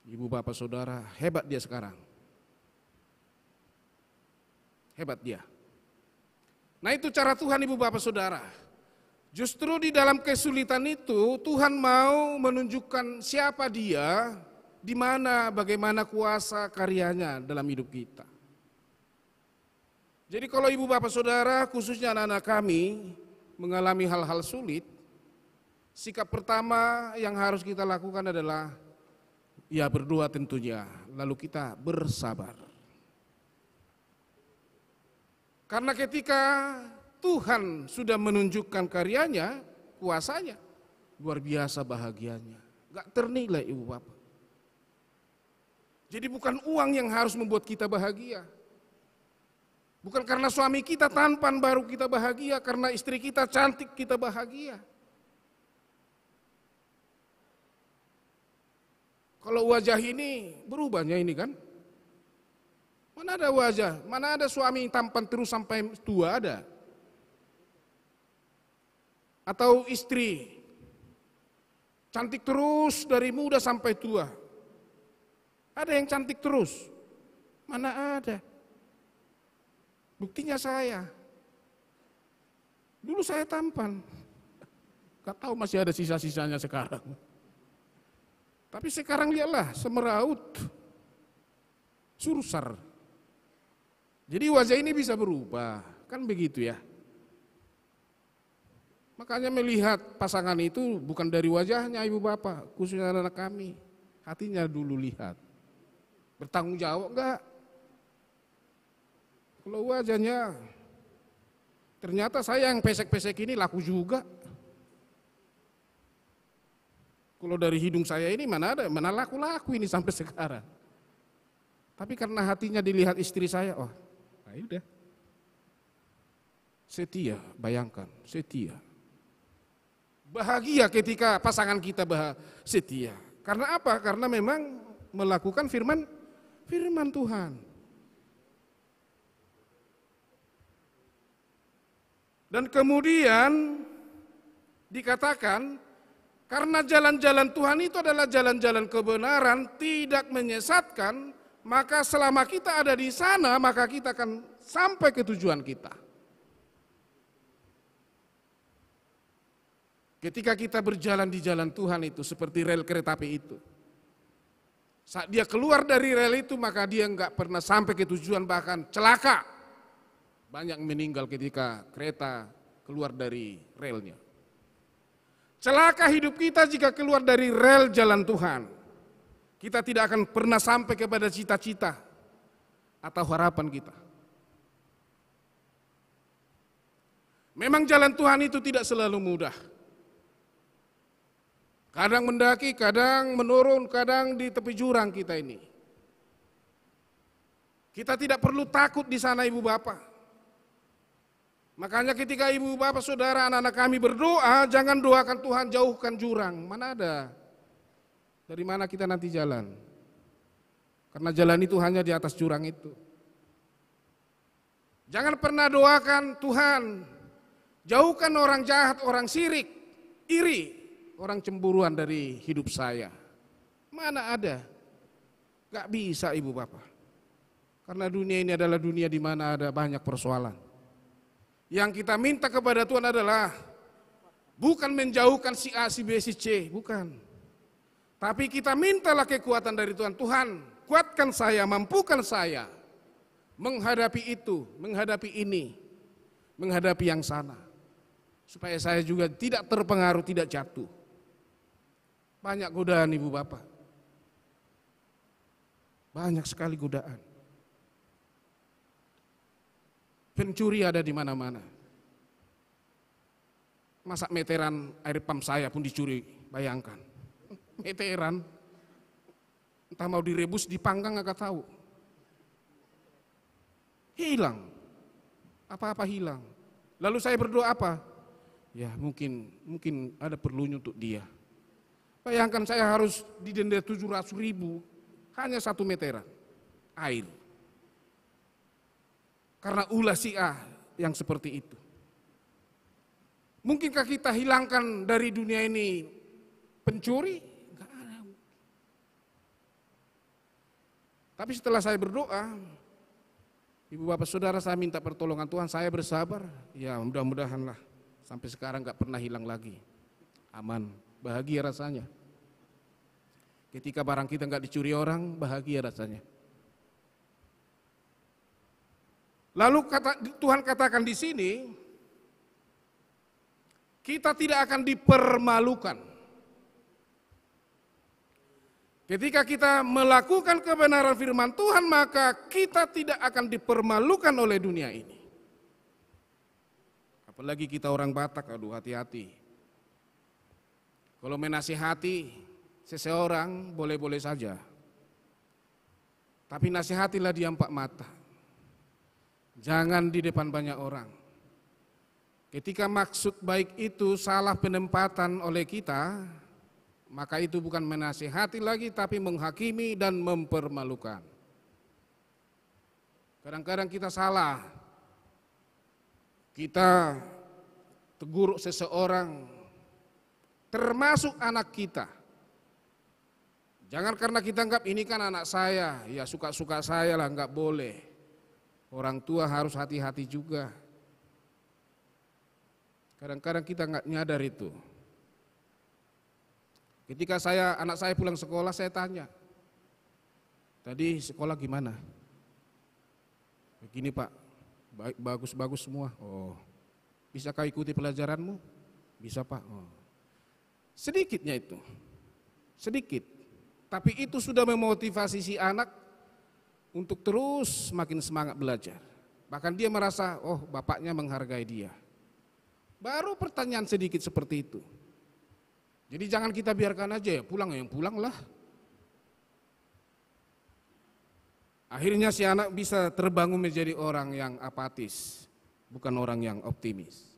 Ibu bapak saudara, hebat dia sekarang. Hebat dia. Nah itu cara Tuhan ibu bapak saudara. Justru di dalam kesulitan itu Tuhan mau menunjukkan siapa Dia, di mana, bagaimana kuasa karyanya dalam hidup kita. Jadi kalau ibu bapak saudara, khususnya anak-anak kami mengalami hal-hal sulit, sikap pertama yang harus kita lakukan adalah ya berdoa tentunya, lalu kita bersabar. Karena ketika Tuhan sudah menunjukkan karyanya, kuasanya, luar biasa bahagianya. Gak ternilai ibu bapak. Jadi bukan uang yang harus membuat kita bahagia. Bukan karena suami kita tampan baru kita bahagia, karena istri kita cantik kita bahagia. Kalau wajah ini berubahnya ini kan. Mana ada wajah, mana ada suami tampan terus sampai tua ada. Atau istri cantik terus dari muda sampai tua. Ada yang cantik terus? Mana ada? Buktinya saya. Dulu saya tampan. Gak tahu masih ada sisa-sisanya sekarang. Tapi sekarang lihatlah semeraut. Sursar. Jadi wajah ini bisa berubah. Kan begitu ya. Makanya melihat pasangan itu bukan dari wajahnya ibu bapak, khususnya anak kami. Hatinya dulu lihat. Bertanggung jawab enggak? Kalau wajahnya, ternyata saya yang pesek-pesek ini laku juga. Kalau dari hidung saya ini mana ada, mana laku-laku ini sampai sekarang. Tapi karena hatinya dilihat istri saya, oh, nah udah. Setia, bayangkan, setia. Bahagia ketika pasangan kita setia. Karena apa? Karena memang melakukan firman Tuhan. Dan kemudian dikatakan karena jalan-jalan Tuhan itu adalah jalan-jalan kebenaran, tidak menyesatkan, maka selama kita ada di sana, maka kita akan sampai ke tujuan kita. Ketika kita berjalan di jalan Tuhan itu seperti rel kereta api itu. Saat dia keluar dari rel itu maka dia enggak pernah sampai ke tujuan, bahkan celaka. Banyak meninggal ketika kereta keluar dari relnya. Celaka hidup kita jika keluar dari rel jalan Tuhan. Kita tidak akan pernah sampai kepada cita-cita atau harapan kita. Memang jalan Tuhan itu tidak selalu mudah. Kadang mendaki, kadang menurun, kadang di tepi jurang kita ini. Kita tidak perlu takut di sana ibu bapak. Makanya ketika ibu bapak saudara anak-anak kami berdoa, jangan doakan Tuhan jauhkan jurang. Mana ada? Dari mana kita nanti jalan? Karena jalan itu hanya di atas jurang itu. Jangan pernah doakan Tuhan jauhkan orang jahat, orang sirik, iri, orang cemburuan dari hidup saya. Mana ada? Gak bisa ibu bapak. Karena dunia ini adalah dunia di mana ada banyak persoalan. Yang kita minta kepada Tuhan adalah bukan menjauhkan si A, si B, si C, bukan. Tapi kita mintalah kekuatan dari Tuhan. Tuhan, kuatkan saya, mampukan saya menghadapi itu, menghadapi ini, menghadapi yang sana. Supaya saya juga tidak terpengaruh, tidak jatuh. Banyak godaan ibu bapak. Banyak sekali godaan. Pencuri ada di mana-mana. Masa meteran air pump saya pun dicuri, bayangkan. Meteran, entah mau direbus, dipanggang agak tahu. Hilang, apa-apa hilang. Lalu saya berdoa apa? Ya mungkin ada perlunya untuk dia. Bayangkan saya harus didenda 700.000 hanya 1 meteran air. Karena ulah si A yang seperti itu. Mungkinkah kita hilangkan dari dunia ini pencuri? Enggak ada. Tapi setelah saya berdoa, ibu bapak saudara saya minta pertolongan Tuhan, saya bersabar. Ya mudah-mudahanlah sampai sekarang enggak pernah hilang lagi. Aman, bahagia rasanya. Ketika barang kita enggak dicuri orang, bahagia rasanya. Lalu Tuhan katakan di sini, kita tidak akan dipermalukan. Ketika kita melakukan kebenaran firman Tuhan, maka kita tidak akan dipermalukan oleh dunia ini. Apalagi kita orang Batak, aduh hati-hati. Kalau menasihati seseorang boleh-boleh saja. Tapi nasihatilah dia 4 mata. Jangan di depan banyak orang. Ketika maksud baik itu salah penempatan oleh kita, maka itu bukan menasihati lagi tapi menghakimi dan mempermalukan. Kadang-kadang kita salah. Kita tegur seseorang, termasuk anak kita. Jangan karena kita anggap ini kan anak saya, ya suka-suka saya lah, enggak boleh. Orang tua harus hati-hati juga. Kadang-kadang kita nggak nyadar itu. Ketika anak saya pulang sekolah, saya tanya, tadi sekolah gimana? Begini Pak, bagus-bagus semua. Oh, bisakah ikuti pelajaranmu? Bisa Pak. Oh. Sedikitnya itu, sedikit. Tapi itu sudah memotivasi si anak untuk terus makin semangat belajar. Bahkan dia merasa, oh bapaknya menghargai dia. Baru pertanyaan sedikit seperti itu. Jadi jangan kita biarkan aja ya pulang lah. Akhirnya si anak bisa terbangun menjadi orang yang apatis, bukan orang yang optimis.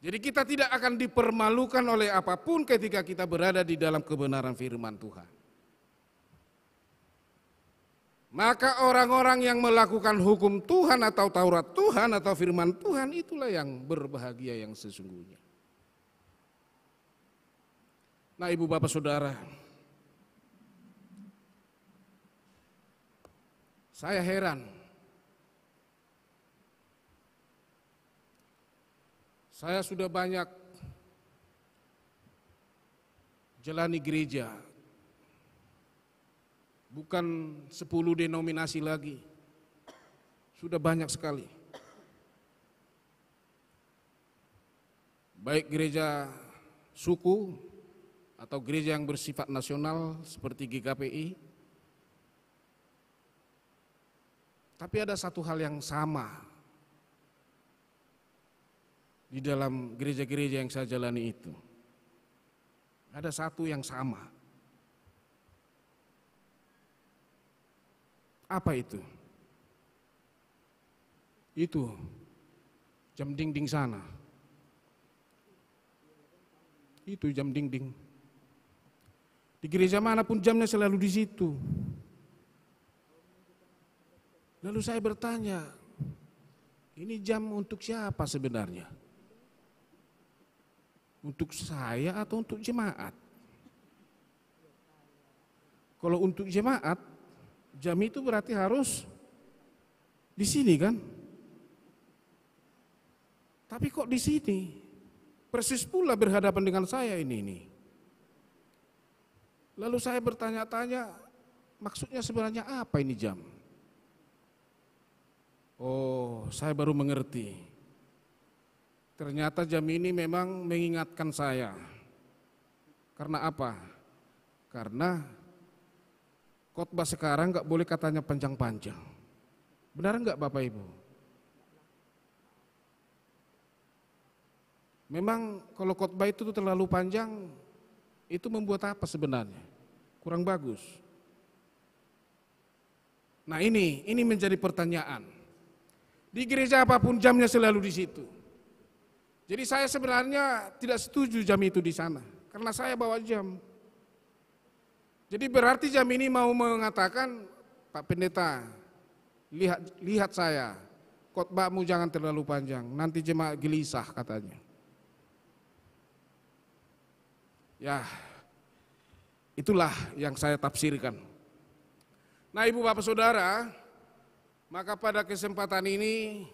Jadi kita tidak akan dipermalukan oleh apapun ketika kita berada di dalam kebenaran firman Tuhan. Maka orang-orang yang melakukan hukum Tuhan atau Taurat Tuhan atau firman Tuhan itulah yang berbahagia yang sesungguhnya. Nah ibu bapak saudara, saya heran. Saya sudah banyak jalani gereja. Bukan 10 denominasi lagi, sudah banyak sekali. baik gereja suku atau gereja yang bersifat nasional seperti GKPI. Tapi ada satu hal yang sama di dalam gereja-gereja yang saya jalani itu. Ada satu yang sama. Apa itu? Itu jam dinding sana. Itu jam dinding. Di gereja manapun jamnya selalu di situ. Lalu saya bertanya, ini jam untuk siapa sebenarnya? Untuk saya atau untuk jemaat? Kalau untuk jemaat, jam itu berarti harus di sini kan? Tapi kok di sini? Persis pula berhadapan dengan saya ini. Lalu saya bertanya-tanya, maksudnya sebenarnya apa ini jam? Oh, saya baru mengerti. Ternyata jam ini memang mengingatkan saya. Karena apa? Karena khotbah sekarang nggak boleh katanya panjang-panjang. Benar nggak Bapak Ibu? Memang kalau khotbah itu terlalu panjang, itu membuat apa sebenarnya? Kurang bagus. Nah ini menjadi pertanyaan. Di gereja apapun jamnya selalu di situ. Jadi saya sebenarnya tidak setuju jam itu di sana, karena saya bawa jam. Jadi berarti jam ini mau mengatakan, Pak Pendeta, lihat saya, khotbahmu jangan terlalu panjang, nanti jemaat gelisah katanya. Ya, itulah yang saya tafsirkan. Nah Ibu Bapak Saudara, maka pada kesempatan ini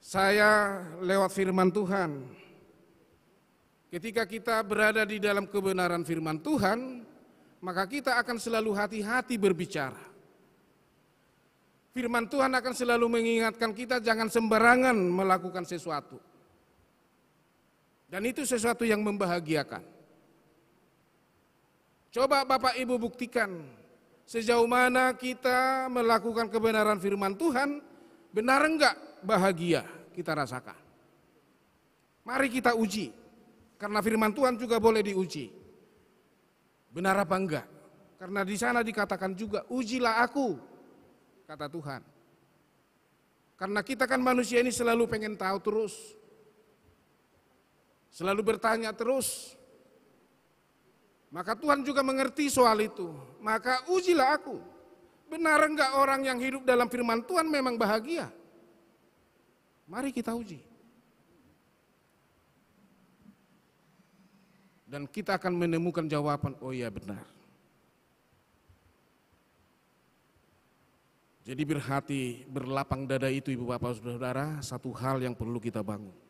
saya lewat firman Tuhan, ketika kita berada di dalam kebenaran firman Tuhan, maka kita akan selalu hati-hati berbicara. Firman Tuhan akan selalu mengingatkan kita jangan sembarangan melakukan sesuatu. Dan itu sesuatu yang membahagiakan. Coba Bapak Ibu buktikan sejauh mana kita melakukan kebenaran firman Tuhan, benar enggak bahagia kita rasakan. Mari kita uji, karena firman Tuhan juga boleh diuji. Benar apa enggak? Karena di sana dikatakan juga, ujilah aku, kata Tuhan. Karena kita kan manusia ini selalu pengen tahu terus, selalu bertanya terus. Maka Tuhan juga mengerti soal itu. Maka ujilah aku. Benar enggak orang yang hidup dalam firman Tuhan memang bahagia? Mari kita uji. Dan kita akan menemukan jawaban, oh iya benar. Jadi berhati, berlapang dada itu Ibu Bapak Saudara, satu hal yang perlu kita bangun.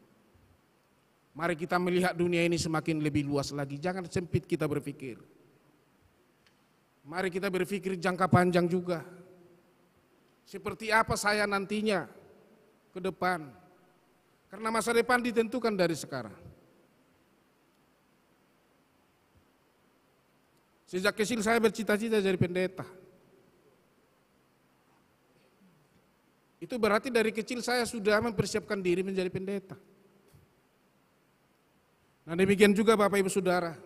Mari kita melihat dunia ini semakin lebih luas lagi, jangan sempit kita berpikir. Mari kita berpikir jangka panjang juga. Seperti apa saya nantinya ke depan. Karena masa depan ditentukan dari sekarang. Sejak kecil saya bercita-cita jadi pendeta. Itu berarti dari kecil saya sudah mempersiapkan diri menjadi pendeta. Nah demikian juga Bapak Ibu Saudara,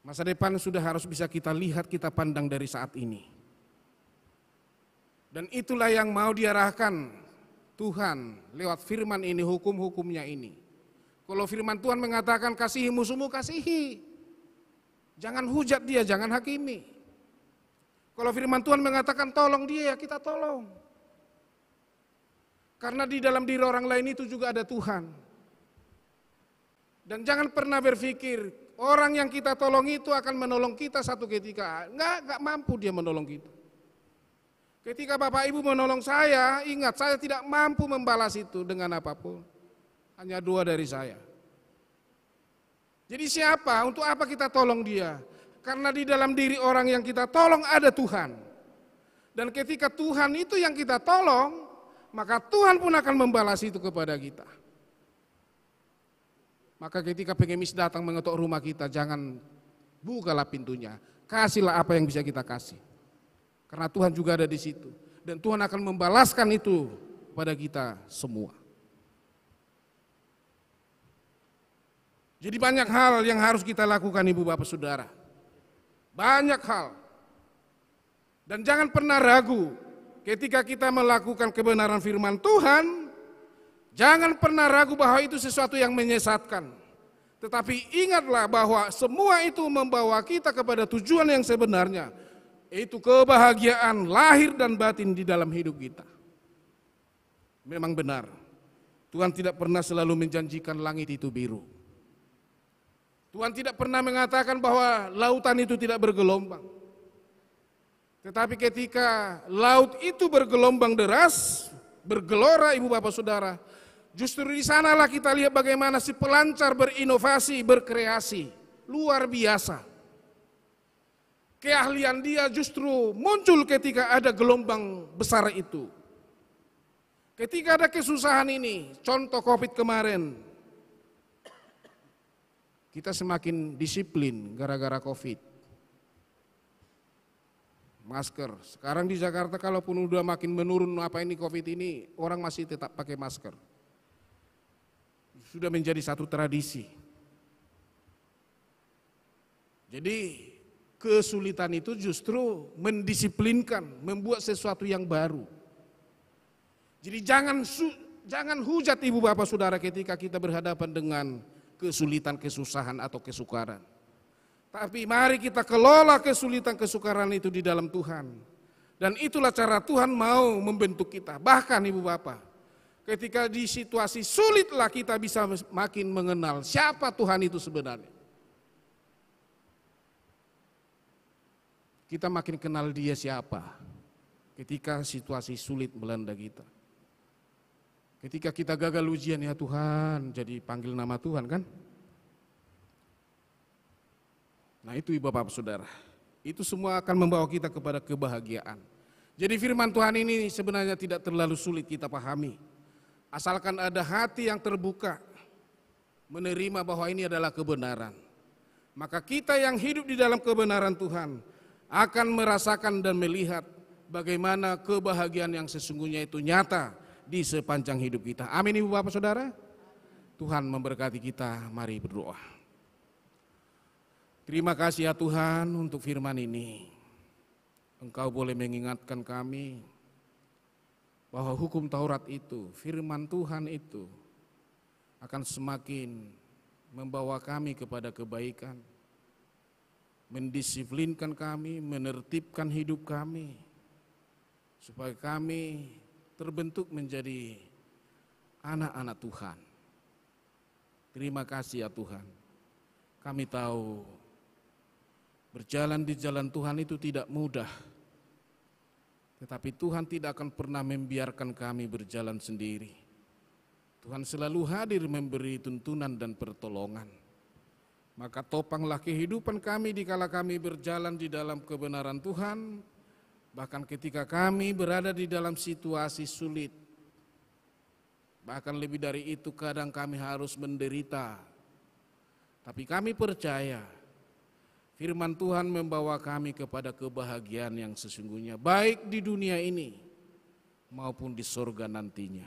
masa depan sudah harus bisa kita lihat, kita pandang dari saat ini. Dan itulah yang mau diarahkan Tuhan lewat firman ini, hukum-hukumnya ini. Kalau firman Tuhan mengatakan kasihi musuhmu, kasihi. Jangan hujat dia, jangan hakimi. Kalau firman Tuhan mengatakan tolong dia, ya kita tolong. Karena di dalam diri orang lain itu juga ada Tuhan. Dan jangan pernah berpikir orang yang kita tolong itu akan menolong kita satu ketika. Enggak mampu dia menolong kita. Ketika Bapak Ibu menolong saya, ingat saya tidak mampu membalas itu dengan apapun. Hanya dua dari saya. Jadi siapa? Untuk apa kita tolong dia? Karena di dalam diri orang yang kita tolong ada Tuhan. Dan ketika Tuhan itu yang kita tolong, maka Tuhan pun akan membalas itu kepada kita. Maka ketika pengemis datang mengetok rumah kita, jangan bukalah pintunya. Kasihlah apa yang bisa kita kasih. Karena Tuhan juga ada di situ. Dan Tuhan akan membalaskan itu kepada kita semua. Jadi banyak hal yang harus kita lakukan Ibu Bapak Saudara. Banyak hal. Dan jangan pernah ragu ketika kita melakukan kebenaran firman Tuhan. Jangan pernah ragu bahwa itu sesuatu yang menyesatkan. Tetapi ingatlah bahwa semua itu membawa kita kepada tujuan yang sebenarnya. Yaitu kebahagiaan lahir dan batin di dalam hidup kita. Memang benar, Tuhan tidak pernah selalu menjanjikan langit itu biru. Tuhan tidak pernah mengatakan bahwa lautan itu tidak bergelombang. Tetapi ketika laut itu bergelombang deras, bergelora Ibu Bapak Saudara, justru di sanalah kita lihat bagaimana si pelancar berinovasi, berkreasi, luar biasa. Keahlian dia justru muncul ketika ada gelombang besar itu. Ketika ada kesusahan ini, contoh COVID kemarin, kita semakin disiplin gara-gara COVID. Masker. Sekarang di Jakarta kalaupun udah makin menurun apa ini COVID ini, orang masih tetap pakai masker. Sudah menjadi satu tradisi. Jadi kesulitan itu justru mendisiplinkan, membuat sesuatu yang baru. Jadi jangan hujat Ibu Bapak Saudara ketika kita berhadapan dengan kesulitan, kesusahan atau kesukaran. Tapi mari kita kelola kesulitan, kesukaran itu di dalam Tuhan. Dan itulah cara Tuhan mau membentuk kita. Bahkan Ibu Bapak, ketika di situasi sulitlah kita bisa makin mengenal siapa Tuhan itu sebenarnya. Kita makin kenal Dia siapa ketika situasi sulit melanda kita. Ketika kita gagal ujian, ya Tuhan, jadi panggil nama Tuhan kan? Nah itu Ibu Bapak Saudara, itu semua akan membawa kita kepada kebahagiaan. Jadi firman Tuhan ini sebenarnya tidak terlalu sulit kita pahami. Asalkan ada hati yang terbuka, menerima bahwa ini adalah kebenaran. Maka kita yang hidup di dalam kebenaran Tuhan akan merasakan dan melihat bagaimana kebahagiaan yang sesungguhnya itu nyata di sepanjang hidup kita. Amin Ibu Bapak Saudara. Tuhan memberkati kita, mari berdoa. Terima kasih ya Tuhan untuk firman ini. Engkau boleh mengingatkan kami bahwa hukum Taurat itu, firman Tuhan itu akan semakin membawa kami kepada kebaikan, mendisiplinkan kami, menertibkan hidup kami, supaya kami terbentuk menjadi anak-anak Tuhan. Terima kasih ya Tuhan. Kami tahu berjalan di jalan Tuhan itu tidak mudah. Tetapi Tuhan tidak akan pernah membiarkan kami berjalan sendiri. Tuhan selalu hadir memberi tuntunan dan pertolongan. Maka topanglah kehidupan kami dikala kami berjalan di dalam kebenaran Tuhan. Bahkan ketika kami berada di dalam situasi sulit, bahkan lebih dari itu kadang kami harus menderita. Tapi kami percaya firman Tuhan membawa kami kepada kebahagiaan yang sesungguhnya, baik di dunia ini maupun di surga nantinya.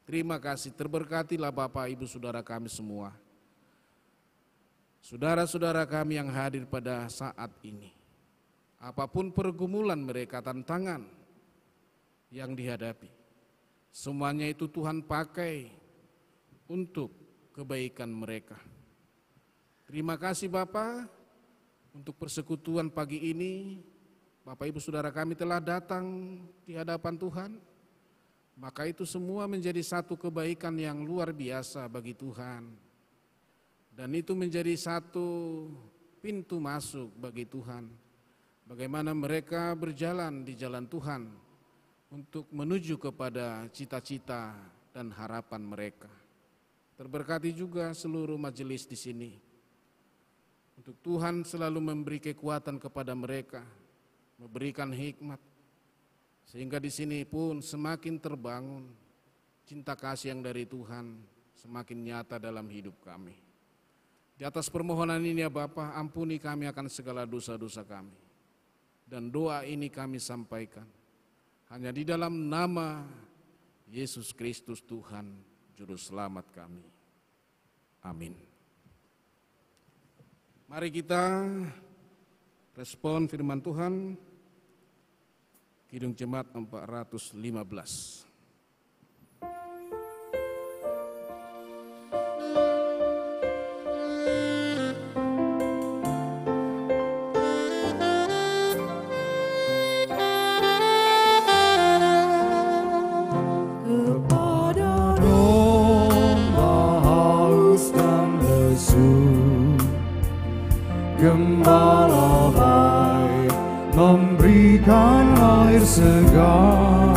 Terima kasih, terberkatilah Bapak Ibu Saudara kami semua. Saudara-saudara kami yang hadir pada saat ini. Apapun pergumulan mereka, tantangan yang dihadapi, semuanya itu Tuhan pakai untuk kebaikan mereka. Terima kasih Bapak untuk persekutuan pagi ini. Bapak Ibu Saudara kami telah datang di hadapan Tuhan. Maka itu semua menjadi satu kebaikan yang luar biasa bagi Tuhan. Dan itu menjadi satu pintu masuk bagi Tuhan. Bagaimana mereka berjalan di jalan Tuhan untuk menuju kepada cita-cita dan harapan mereka. Terberkati juga seluruh majelis di sini. Untuk Tuhan selalu memberi kekuatan kepada mereka, memberikan hikmat, sehingga di sini pun semakin terbangun cinta kasih yang dari Tuhan semakin nyata dalam hidup kami. Di atas permohonan ini ya Bapa, ampuni kami akan segala dosa-dosa kami. Dan doa ini kami sampaikan hanya di dalam nama Yesus Kristus Tuhan Juru Selamat kami. Amin. Mari kita respon firman Tuhan, Kidung Jemaat 415. Gembala baik memberikan air segar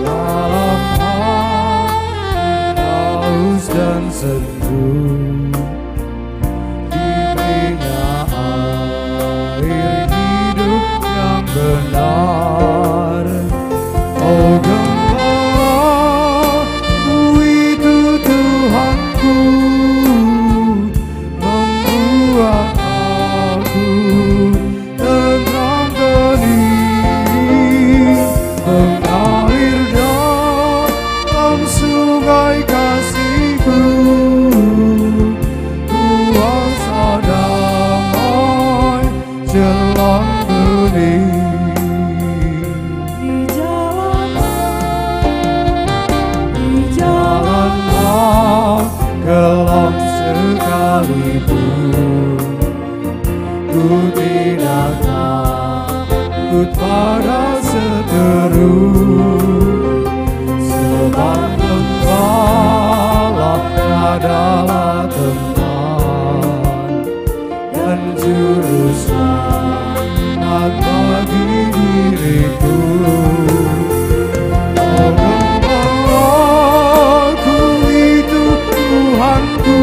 dalam hati haus dan sejuk, diberinya air hidup yang benar. Oh Gembala, ku itu Tuhanku, membuat aku tenang bening, mengalir dalam sungai kasih-Ku, kuasa damai jelang bening. Di jalan gelap sekalipun, ku tidak takut pada seteru, sebab Gembala adalah teman dan juru selamat bagi diriku. Oh Gembala, ku itu Tuhanku,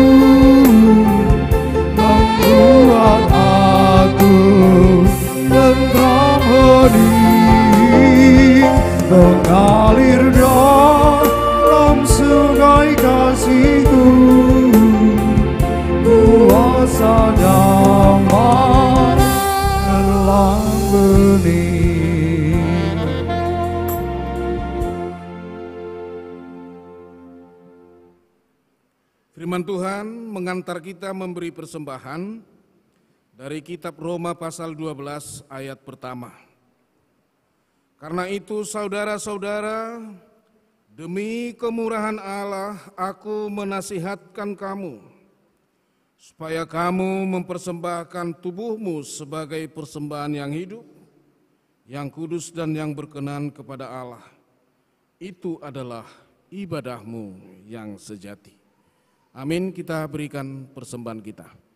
membuat aku tentram hening, mengalir dalam sungai kasih-Ku, kuasa damai jelang bening. Firman Tuhan mengantar kita memberi persembahan dari kitab Roma pasal 12 ayat pertama. Karena itu saudara-saudara, demi kemurahan Allah aku menasihatkan kamu, supaya kamu mempersembahkan tubuhmu sebagai persembahan yang hidup, yang kudus dan yang berkenan kepada Allah. Itu adalah ibadahmu yang sejati. Amin, kita berikan persembahan kita.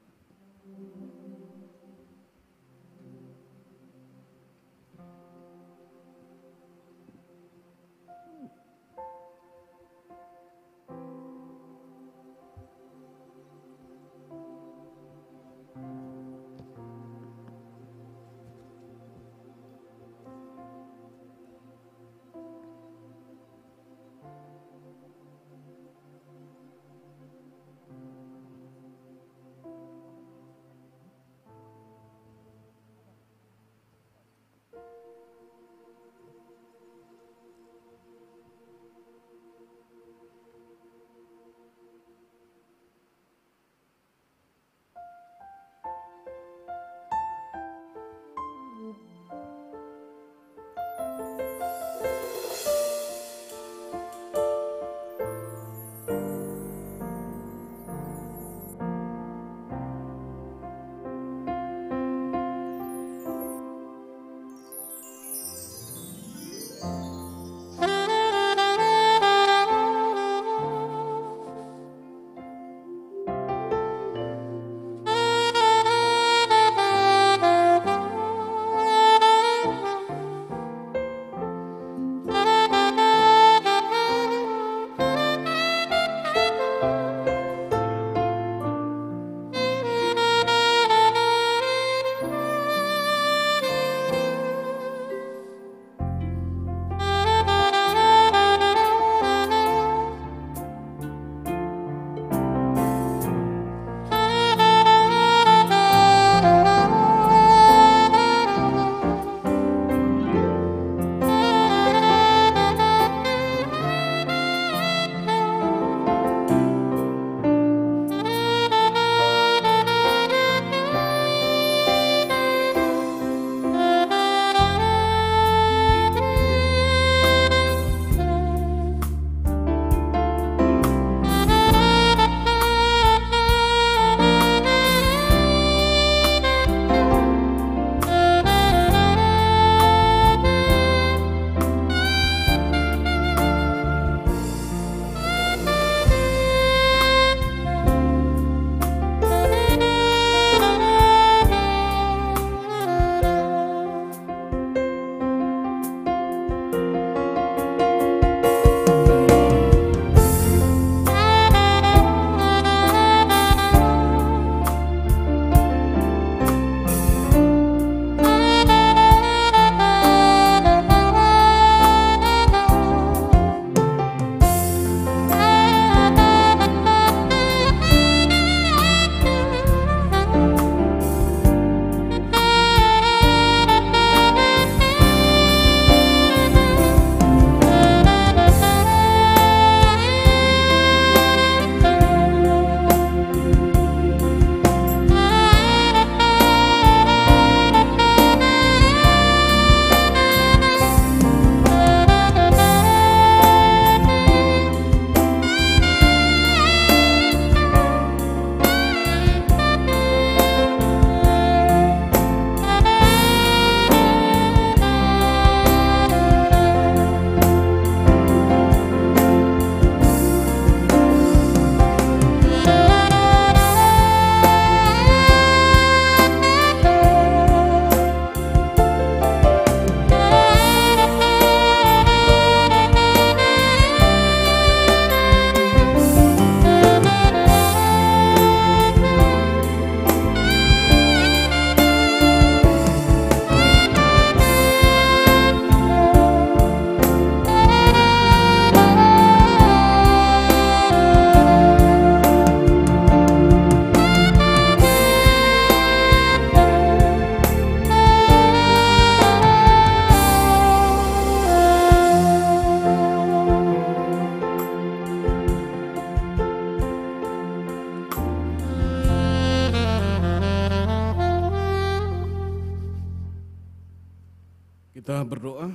berdoa.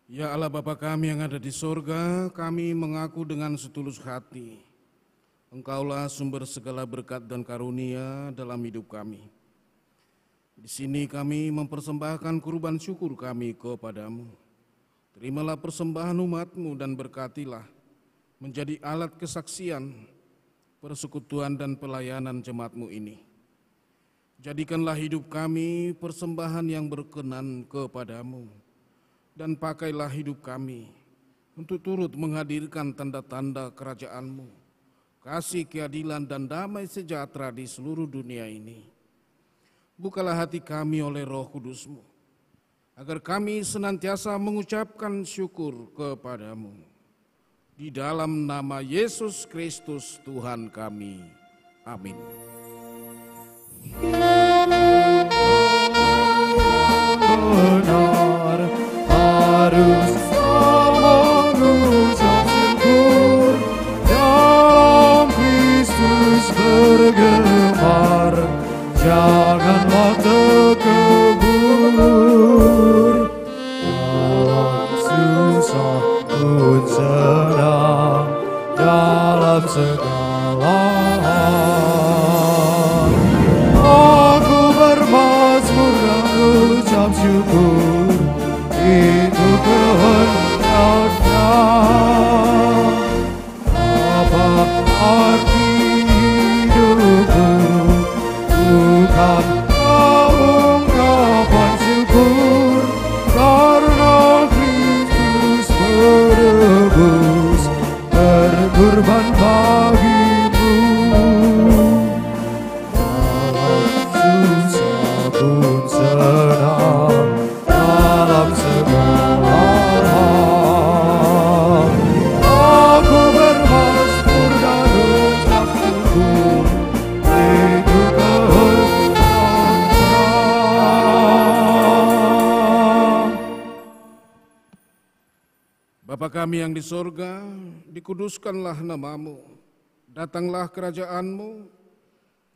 Ya Allah Bapa kami yang ada di sorga, kami mengaku dengan setulus hati, Engkaulah sumber segala berkat dan karunia dalam hidup kami. Di sini kami mempersembahkan kurban syukur kami kepadamu. Terimalah persembahan umat-Mu dan berkatilah menjadi alat kesaksian, persekutuan dan pelayanan jemaat-Mu ini. Jadikanlah hidup kami persembahan yang berkenan kepadamu, dan pakailah hidup kami untuk turut menghadirkan tanda-tanda kerajaan-Mu, kasih, keadilan, dan damai sejahtera di seluruh dunia ini. Bukalah hati kami oleh Roh Kudus-Mu, agar kami senantiasa mengucapkan syukur kepadamu. Di dalam nama Yesus Kristus Tuhan kami. Amin. Benar harus mengucap syukur, dalam Kristus bergemar, janganlah terkebur. Dalam susah pun senang, dalam segala hal aku bermazmur dan ucap syukur, itu kehendaknya. Apa arti hidupku? Bukan ungkapan syukur, karena Kristus menebus, berkorban bagimu. Dalam susah pun senang, dalam segala hal aku bermazmur dan ucap syukur, itu kehendaknya. Bapa kami yang di sorga, dikuduskanlah nama-Mu, datanglah kerajaan-Mu,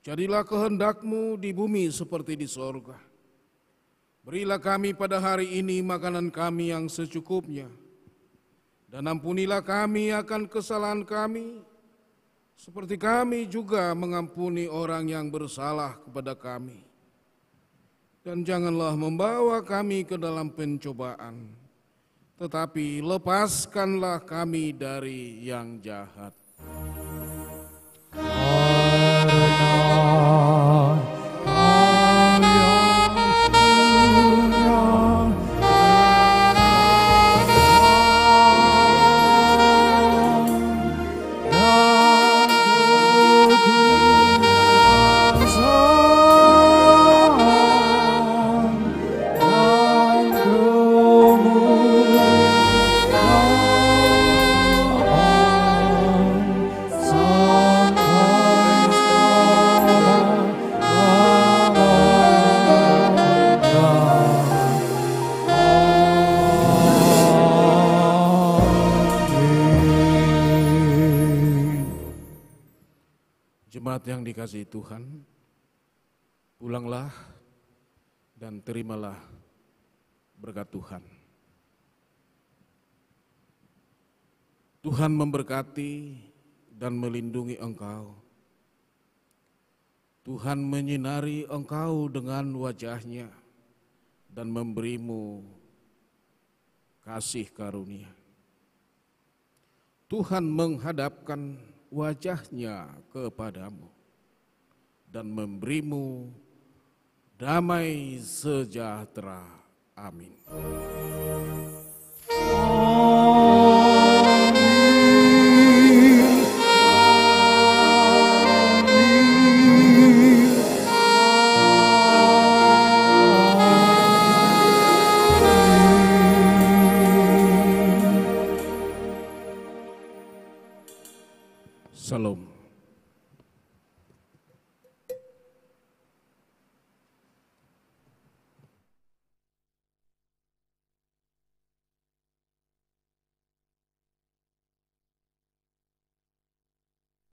jadilah kehendak-Mu di bumi seperti di sorga. Berilah kami pada hari ini makanan kami yang secukupnya, dan ampunilah kami akan kesalahan kami, seperti kami juga mengampuni orang yang bersalah kepada kami. Dan janganlah membawa kami ke dalam pencobaan, tetapi lepaskanlah kami dari yang jahat. Jemaat yang dikasihi Tuhan, pulanglah dan terimalah berkat Tuhan. Tuhan memberkati dan melindungi engkau. Tuhan menyinari engkau dengan wajah-Nya dan memberimu kasih karunia. Tuhan menghadapkan wajah-Nya kepadamu dan memberimu damai sejahtera. Amin. Salam.